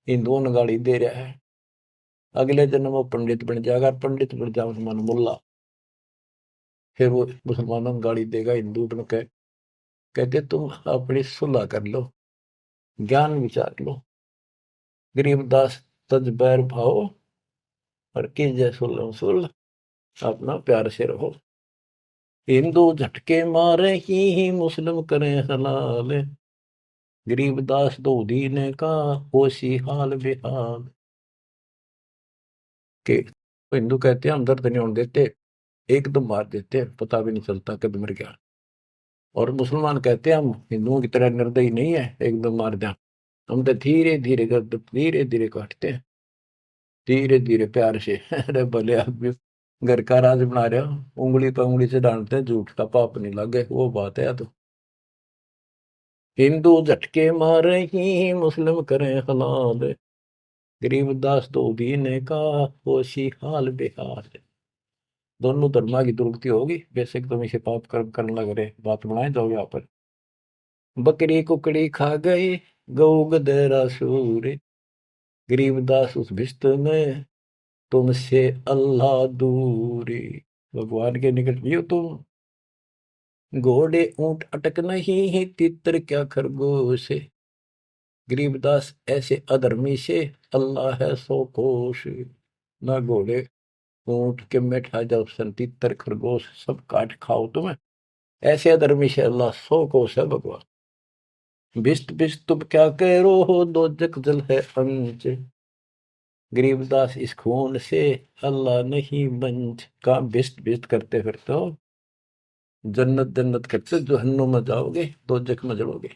हिंदुओं ने गाड़ी दे रहा है, अगले जन्म वो पंडित बन जाएगा, पंडित बन जाओ मुसलमान मुल्ला, फिर वो मुसलमानों को गाड़ी देगा हिंदू बन के। कहते तुम अपनी सुलह कर लो, ज्ञान विचार लो। गरीबदास तज बैर भाव, और कीजे सुल्ल सुल्ल, अपना प्यार से रहो। हिंदू झटके मारे ही मुस्लिम करें हलाल, गरीबदास दो दीने का होशी हाल बेहाल। के हिंदू कहते हैं हम दर्द नहीं होने देते, एकदम मार देते, पता भी नहीं चलता कब मर गया। और मुसलमान कहते हैं हम हिंदुओं की तरह निर्दयी नहीं है, एकदम मार दिया, हम तो धीरे धीरे गर्द धीरे धीरे काटते हैं, धीरे धीरे प्यार से। अरे भले आदमी घर का राज बना रहे हो, उंगली पर उंगली से डांटते हैं, झूठ का पाप नहीं लगे, वो बात है। तो हिंदू झटके मारे ही मुस्लिम करें हलाल, गरीबदास दो दीने का होशी हाल बेहाल। दोनों धर्मा की दुर्गति होगी, बेशक तुम इसे पाप कर्म करने लग रहे, बात बनाए जाओ यहाँ पर। बकरी कुकड़ी खा गए, गऊ गधेरा सूर, गरीबदास उस भिस्त में, तुमसे अल्लाह दूरी। भगवान के निकट भी हो तुम, घोड़े ऊंट अटक नहीं, तितर क्या खरगोश, गरीबदास ऐसे अधर्मी से अल्लाह है सो कोश। ना घोड़े ऊंट के बैठा जाओ, सन तितर खरगोश सब काट खाओ तुम्हें, ऐसे अधर्मी से अल्लाह सो कोश है भगवान। भिस्त भिस्त तुम क्या कह रो हो, दो जग जल है अंच, गरीबदास इस खून से अल्लाह नहीं बंच। का भिस्त भिस्त करते फिरते हो, जन्नत जन्नत करते जहन्नुम में जाओगे, दो जग में जलोगे।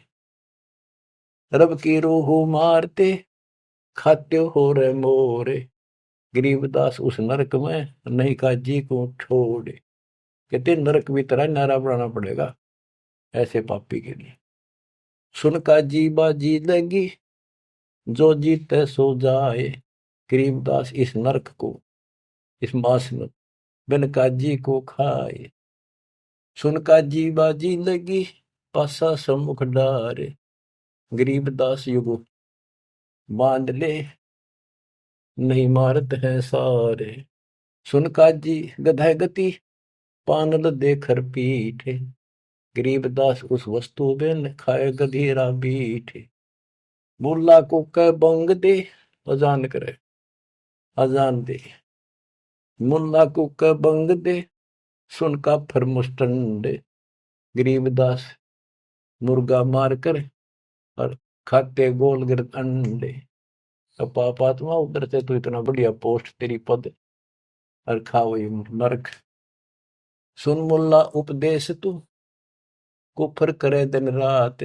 रब की रूह मारते खाते हो रे मोरे। गरीबदास उस नरक में नहीं काजी को छोड़े। कहते नरक भी तरह नारा बनाना पड़ेगा ऐसे पापी के लिए। सुन काजी बाजी लगी जो जीते सो जाए। गरीबदास इस नरक को, इस मास में बिन काजी को खाए। सुन काजी बाजी लगी पासा सम्मुख डारे। गरीबदास युग बांध ले नहीं मारत है सारे। सुन काजी गधा गति पानल देकर पीठे। गरीबदास उस वस्तु बिन खाए गधीरा बीठे। मुल्ला को कह बंग दे अजान करे, अजान दे। मुल्ला को कह बंग दे सुन का फर मुस्टंडे। गरीबदास मुर्गा मार कर और खाते गोल गिरद अंडे। अब पापात्मा उधर से तो इतना बढ़िया पोस्ट तेरी पद और खाओ ये नरक। सुन मुल्ला उपदेश तू कुफर करे दिन रात।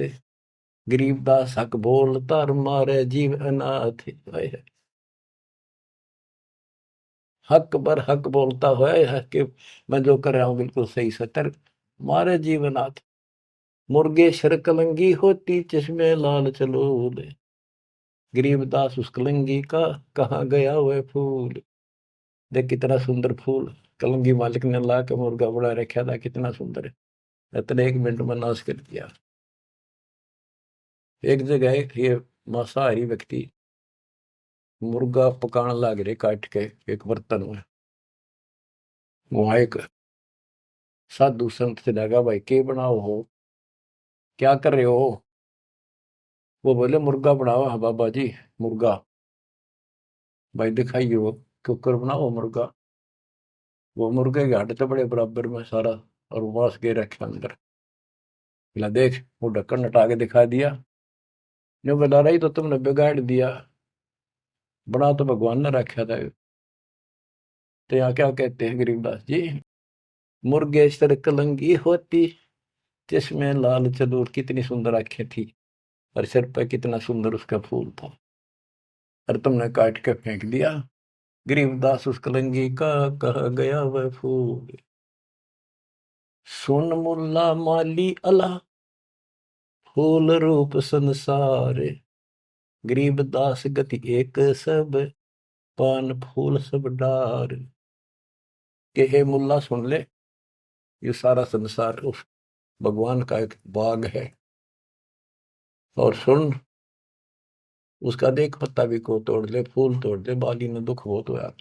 गरीबदास हक बोलता और मारे जीव अनाथ। हक बर हक बोलता है कि मैं जो कर रहा हूं बिल्कुल सही सतर मारे जीव अनाथ। मुर्गे शर कलंगी होती चश्मे लाल चलो दे। गरीबदास उस कलंगी का कहाँ गया वह फूल। देख कितना सुंदर फूल कलंगी मालिक ने ला के मुर्गा बड़ा रखा था, कितना सुंदर है। इतने 1 मिनट में नाश कर दिया। एक जगह ये मांसाहारी व्यक्ति मुर्गा पकाने लग रहे काट के एक बर्तन में। वहां एक साधु संत से लगा, भाई के बनाओ हो, क्या कर रहे हो। वो बोले मुर्गा बनाओ। हाँ बाबा जी मुर्गा। भाई दिखाइए वो कुकर बनाओ मुर्गा। वो मुर्गे के हड्डी तो बड़े बराबर में सारा और मांस के रखे अंदर। बोला देख, वो ढक्कन हटा के दिखा दिया। जो बता रही तो तुमने बिगाड़ दिया, बना तो भगवान ने रखा था। तो यहाँ क्या कहते हैं गरीबदास जी, मुर्गे सर कलंगी होती जिसमें लाल चदूर। कितनी सुंदर आंखें थी और सिर पर कितना सुंदर उसका फूल था, और तुमने काट के फेंक दिया। गरीबदास उस कलंगी का कहा गया वह फूल। सुन मुल्ला माली अला फूल रूप संसार। गरीबदास गति एक सब पान फूल सब डार। के हे मुल्ला सुन ले, ये सारा संसार उस भगवान का एक बाग है। और सुन उसका देख पत्ता भी को तोड़ ले, फूल तोड़ दे, बाली में दुख बहुत होया।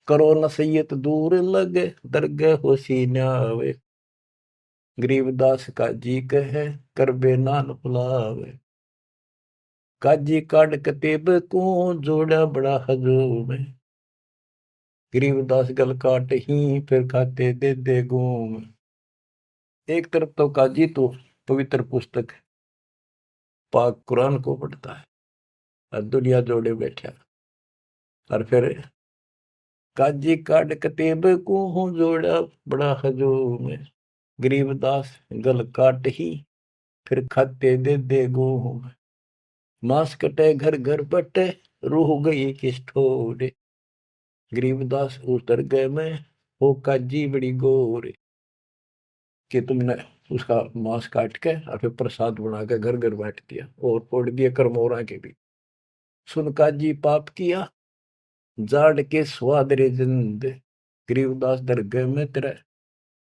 करो नसीहत दूर लगे दरगे होशी न्यावे। गरीबदास का जी कहे करबे नान भुलावे। काजी काट कतेब को जोड़ा बड़ा हजूम। गरीबदास गल काट ही फिर खाते दे घूम। एक तरफ तो काजी तो पवित्र पुस्तक पाक कुरान को पढ़ता है और दुनिया जोड़े बैठा, और फिर काजी काट कतेब को जोड़ा बड़ा हजूम। गरीबदास गल काट ही फिर खाते दे घूम। मांस कटे घर घर बटे रूह गई किस ठोरे। गरीबदास उतर गए में हो काजी बड़ी गोरे। कि तुमने उसका मांस काट के और फिर प्रसाद बना के घर घर बांट दिया और फोड़ दिया करमोरा के भी। सुन काजी पाप किया जाड़ के स्वाद रे जिंद। गरीबदास दरगाह में तेरे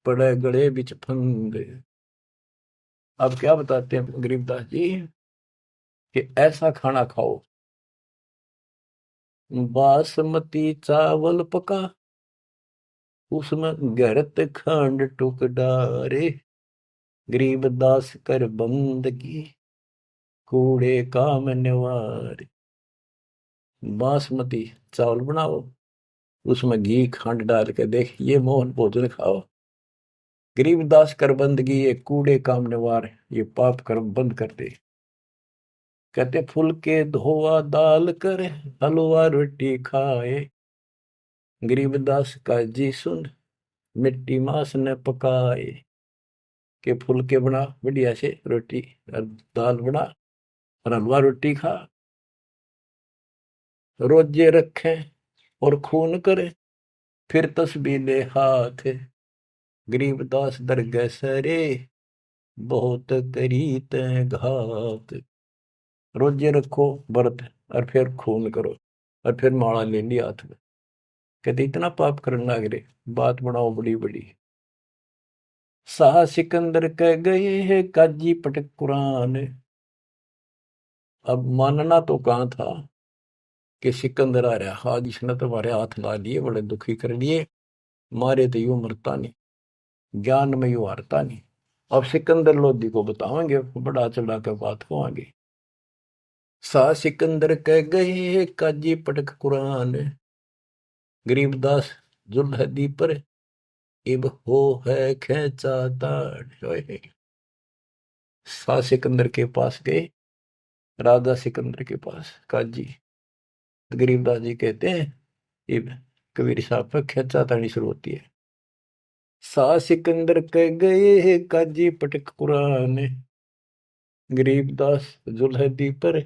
पड़े गड़े बिच फंद। अब क्या बताते हैं गरीबदास जी कि ऐसा खाना खाओ, बासमती चावल पका उसमें गरत खंड टुक डारे। गरीबदास कर बंदगी कूड़े काम निवारे। बासमती चावल बनाओ, उसमें घी खंड डाल के देख ये मोहन भोजन खाओ। गरीबदास कर बंदगी ये कूड़े काम निवार, ये पाप कर्म बंद कर दे। कहते फुलके धोआ दाल कर हलवा रोटी खाए। गरीबदास का जी सुन मिट्टी मांस न पकाए। के फुलके बना बढ़िया से रोटी और दाल बना और हलवा रोटी खा, रोजे रखे और खून करे, फिर तस्बीह ले हाथ, गरीबदास दरगह सरे, बहुत करी तैं घात। रोजे रखो व्रत और फिर खून करो और फिर माला ले ली हाथ में। कहते इतना पाप करने लग रहे, बात बनाओ बड़ी बड़ी। शाह सिकंदर कह गए है काजी पटक कुरान। अब मानना तो कहाँ था कि सिकंदर आ रहा, आज इसने तुम्हारे हाथ ला लिए, बड़े दुखी कर लिए, मारे तो यूं मरता नहीं, ज्ञान में यूं हारता नहीं। अब सिकंदर लोधी को बतावेंगे, बड़ा चढ़ा के बात को आगे। शाह सिकंदर कह गए काजी पटक कुरान, गरीबदास जुल्हदी पर इब हो है खेचा ताड़। शाह सिकंदर के पास गए, राजा सिकंदर के पास काजी। गरीबदास जी कहते हैं इब कबीर साहब पर खेचा ताड़ी शुरू होती है। शाह सिकंदर कह गए काजी पटक कुरान, गरीबदास जुल्हदी पर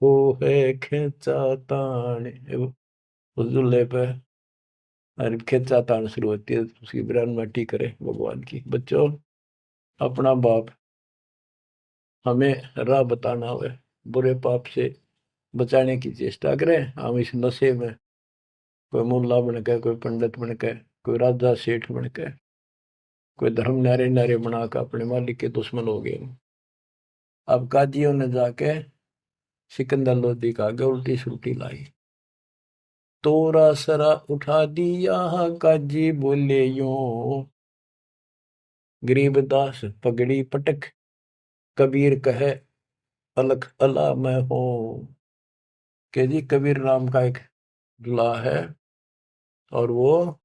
हो है खेचा ताण। उस जुल्हे पर और खेचा ताण शुरू होती है, उसकी बिरान माटी करे भगवान की। बच्चों, अपना बाप हमें राह बताना हो, बुरे पाप से बचाने की चेष्टा करें। हम इस नशे में कोई मुल्ला बन के, कोई पंडित बन के, कोई राजा सेठ बन के, कोई धर्म नारे नारे बना कर अपने मालिक के दुश्मन हो गए। अब काजियों ने जाके सिकंदर लोधी का आगे उल्टी सुल्टी लाई। तोरा सरा उठा दिया काजी बोले यूं, गरीबदास पगड़ी पटक, कबीर कहे अलख अला मैं हूं। के जी कबीर नाम का एक दुल्हा है और वो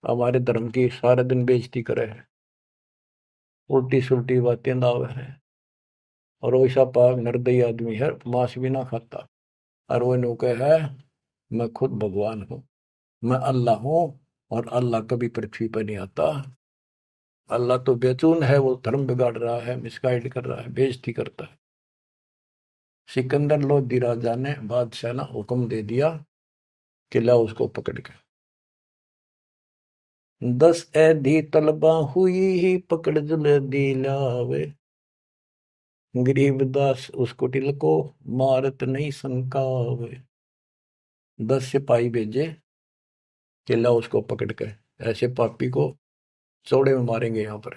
हमारे धर्म की सारे दिन बेइज्जती करे है, उल्टी सुल्टी बातें दावे है, और वैसा पाक निर्दयी आदमी है, मांस भी ना खाता। और वो नु है मैं खुद भगवान हूँ, मैं अल्लाह हूँ, और अल्लाह कभी पृथ्वी पर नहीं आता। अल्लाह तो बेचून है, वो धर्म बिगाड़ रहा है, मिसगाइड कर रहा है, बेइज्जती करता है। सिकंदर लोधी राजा ने बादशाह ने हुक्म दे दिया कि लाओ उसको पकड़ के। 10 ऐधी तलबा हुई ही पकड़ जुल्हदी लावे, गरीबदास उसको टिलको मारत नहीं संकावे। 10 सिपाही भेजे कि लाओ उसको पकड़ के, ऐसे पापी को चौड़े में मारेंगे यहाँ पर।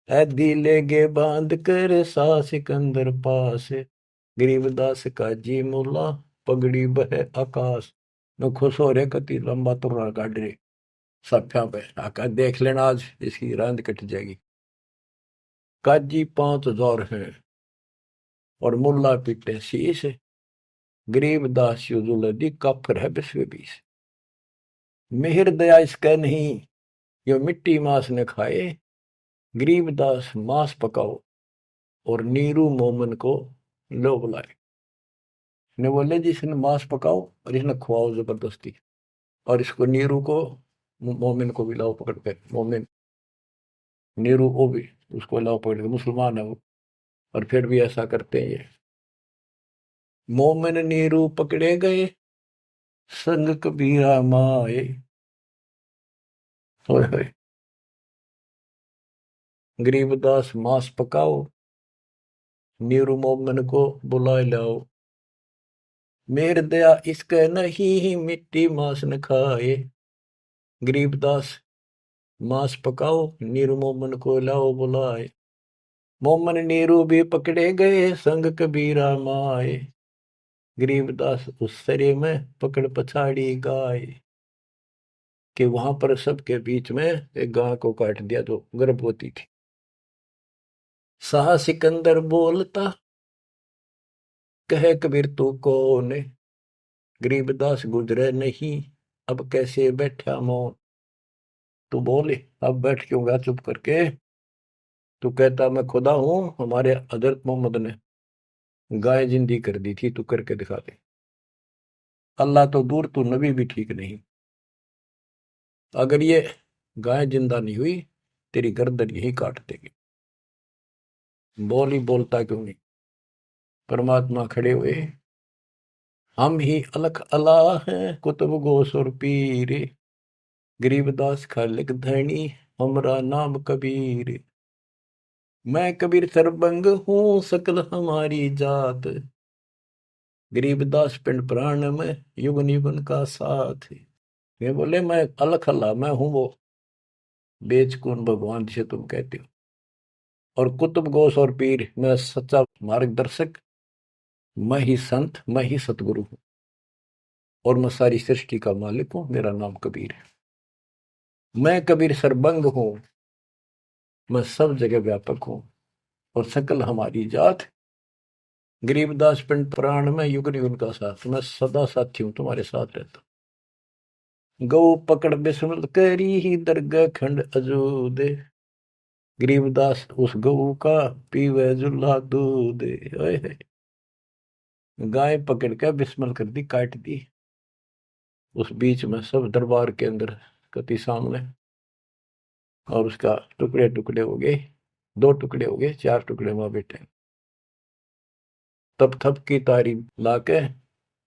ऐदी ले गे बांध कर सा सिकंदर पास, गरीबदास का जी मुला पगड़ी बह आकाश। न खुश हो रहे, कति लंबा तुर्रा काट रहे सफ्या पे आका, देख लेना आज इसकी रांद कट जाएगी। काजी 5000 है और मुल्ला पीटे शीश, गरीबदास युजुलदी काफर है 20 मेहर दया इसका नहीं, यो मिट्टी मांस ने खाए, गरीबदास मांस पकाओ और नीरू मोमन को लो बुलाए। ने बोले जी इसने मांस पकाओ और इसने खुआओ जबरदस्ती, और इसको नीरू को मोमिन को भी लाओ पकड़ के। मोमिन नीरू वो भी उसको लाओ पकड़ के, मुसलमान है वो, और फिर भी ऐसा करते हैं ये। मोमिन नीरू पकड़े गए, संग कबीरा माए। होए होए, गरीबदास मांस पकाओ, नीरू मोमिन को बुलाए लाओ। मेर दया इसके नहीं, मिट्टी मांस न खाए, गरीबदास मांस पकाओ, नीरू मोमन को लाओ बुलाए। मोमन नीरू भी पकड़े गए, संग कबीरा माए, गरीबदास उस सरे में पकड़ पछाड़ी गाय। कि वहां पर सबके बीच में एक गाय को काट दिया जो गर्भवती थी। शाह सिकंदर बोलता कहे कबीर तू कौन, गरीबदास गुजरे नहीं अब कैसे बैठा मौन। तू बोले अब बैठ क्यों गया चुप करके, तू कहता मैं खुदा हूं, हमारे हजरत मोहम्मद ने गाय जिंदी कर दी थी, तू करके दिखा दे। अल्लाह तो दूर, तू नबी भी ठीक नहीं। अगर ये गाय जिंदा नहीं हुई, तेरी गर्दन यही काट देगी। बोल ही बोलता क्यों नहीं। परमात्मा खड़े हुए, हम ही अलख अल्लाह हैं कुतुब गोस और पीर, गरीबदास खालिक धनी हमरा नाम कबीर। मैं कबीर सरबंग हूँ सकल हमारी जात, गरीबदास पिंड प्राण में युगन युगन का साथ। ये बोले मैं अलख अल्लाह, मैं हूं वो बेचकुन भगवान जिसे तुम कहते हो, और कुतुब गोस और पीर, मैं सच्चा मार्गदर्शक, मैं ही संत, मैं ही सतगुरु हूं, और मैं सारी सृष्टि का मालिक हूं, मेरा नाम कबीर है। मैं कबीर सरबंग हूं, मैं सब जगह व्यापक हूं, और सकल हमारी जात, गरीबदास पिंड प्राण में युग युग का साथ, मैं सदा साथी हूं, तुम्हारे साथ रहता। गौ पकड़ बिस्मल करी ही दरगाह खंड अजूद, गरीबदास उस गऊ का पीवे जुल्ला दूध। गाय पकड़ के बिस्मल कर दी, काट दी, उस बीच में सब दरबार के अंदर कति सामने, और उसका टुकड़े टुकड़े हो गए, 2 टुकड़े हो गए, 4 टुकड़े वहां बैठे। तब थप की तारी लाके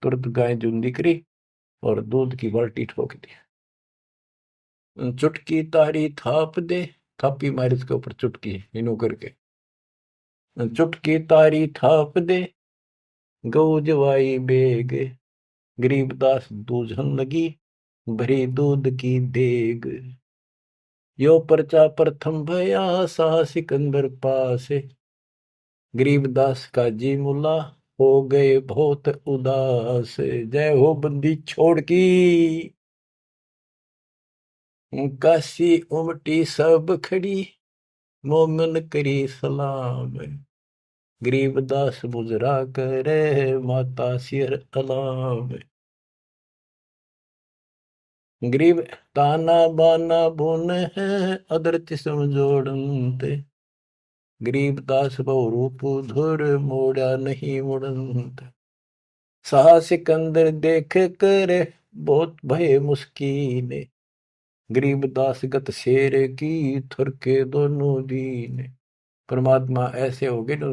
तुरंत गाय जूंदी करी और दूध की बाल्टी ठोक दी। चुटकी तारी थाप दे, थापी मारी उसके ऊपर चुटकी इनो करके, चुटकी तारी थाप दे गऊ जवाई बेग, गरीबदास दूझन लगी भरी दूध की देग। यो पर्चा प्रथम भया साह सिकंदर पास, गरीबदास का जी मुला हो गए बहुत उदास। जय हो बंदी छोड़ की, काशी उमटी सब खड़ी, मोमन करी सलाम, गरीबदास मुजरा करे माता सिर अलाम। गरीब ताना बाना बुन है अदरति समझोड़ते, गरीबदास बहु रूप धुर मोड़ा नहीं मुड़ंत। साह सिकंदर देख कर बहुत भय मुस्कीन, गरीबदास गत शेर की थुर के दोनों दीन। परमात्मा ऐसे हो गए ना,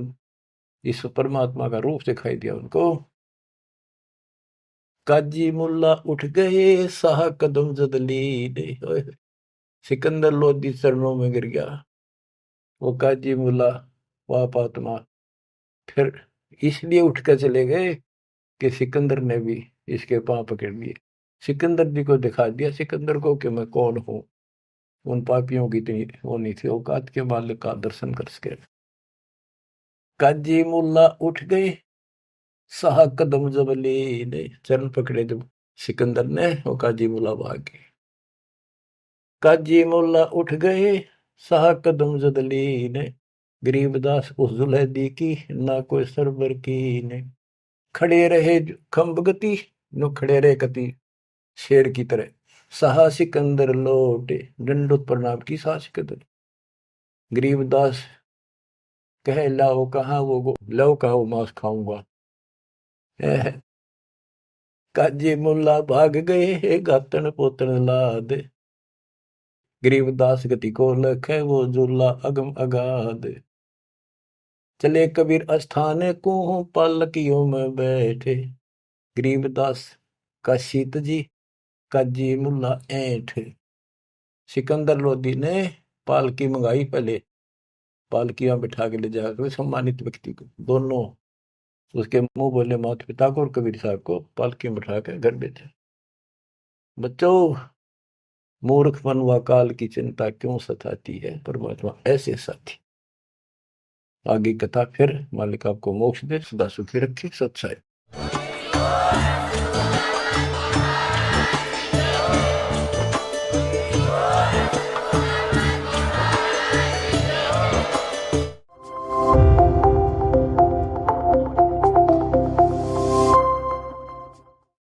इस परमात्मा का रूप दिखाई दिया उनको। काजी मुल्ला उठ गए साह कदम जदलीन, सिकंदर लोधी चरणों में गिर गया। वो काजी मुल्ला वाप आत्मा फिर इसलिए उठ कर चले गए कि सिकंदर ने भी इसके पांव पकड़ लिए, सिकंदर जी को दिखा दिया सिकंदर को कि मैं कौन हूं। उन पापियों की इतनी वो नहीं थी औकात के मालिक का दर्शन कर सके। काजी मुल्ला उठ गए साह कदम जबलीन, चरण पकड़े जब सिकंदर ने, वो काजी मुल्ला भाग गए। काजी मुल्ला उठ गए साह कदम जदलीन, गरीबदास उस जुलैदी की ना कोई सरबर की ने। खड़े रहे खम्ब गति, नो खड़े रहे कति शेर की तरह। साहा सिकंदर लौटे दंडोत प्रणाम की, साहा सिकंदर। गरीबदास कहे लाओ कहाँ वो, लाओ कहाँ वो मांस खाऊंगा। काजी मुल्ला भाग गए गातन पोतन लाद, गरीबदास गति को लखे वो जुल्ला अगम अगाध। चले कबीर अस्थान को पालकियों में बैठे, गरीबदास का शीत जी काजी मुल्ला ऐठ। सिकंदर लोधी ने पालकी मंगाई, पहले पालकियां बिठा के ले जाकर सम्मानित व्यक्ति को, दोनों उसके मुंह बोले माता पिता को और कबीर साहब को पालकी में बिठा कर घर भेजा। बच्चों, मूर्खपन व काल की चिंता क्यों सताती है, परमात्मा ऐसे साथी। आगे कथा फिर, मालिक आपको मोक्ष दे, सदा सुखी रखे, सत्साई।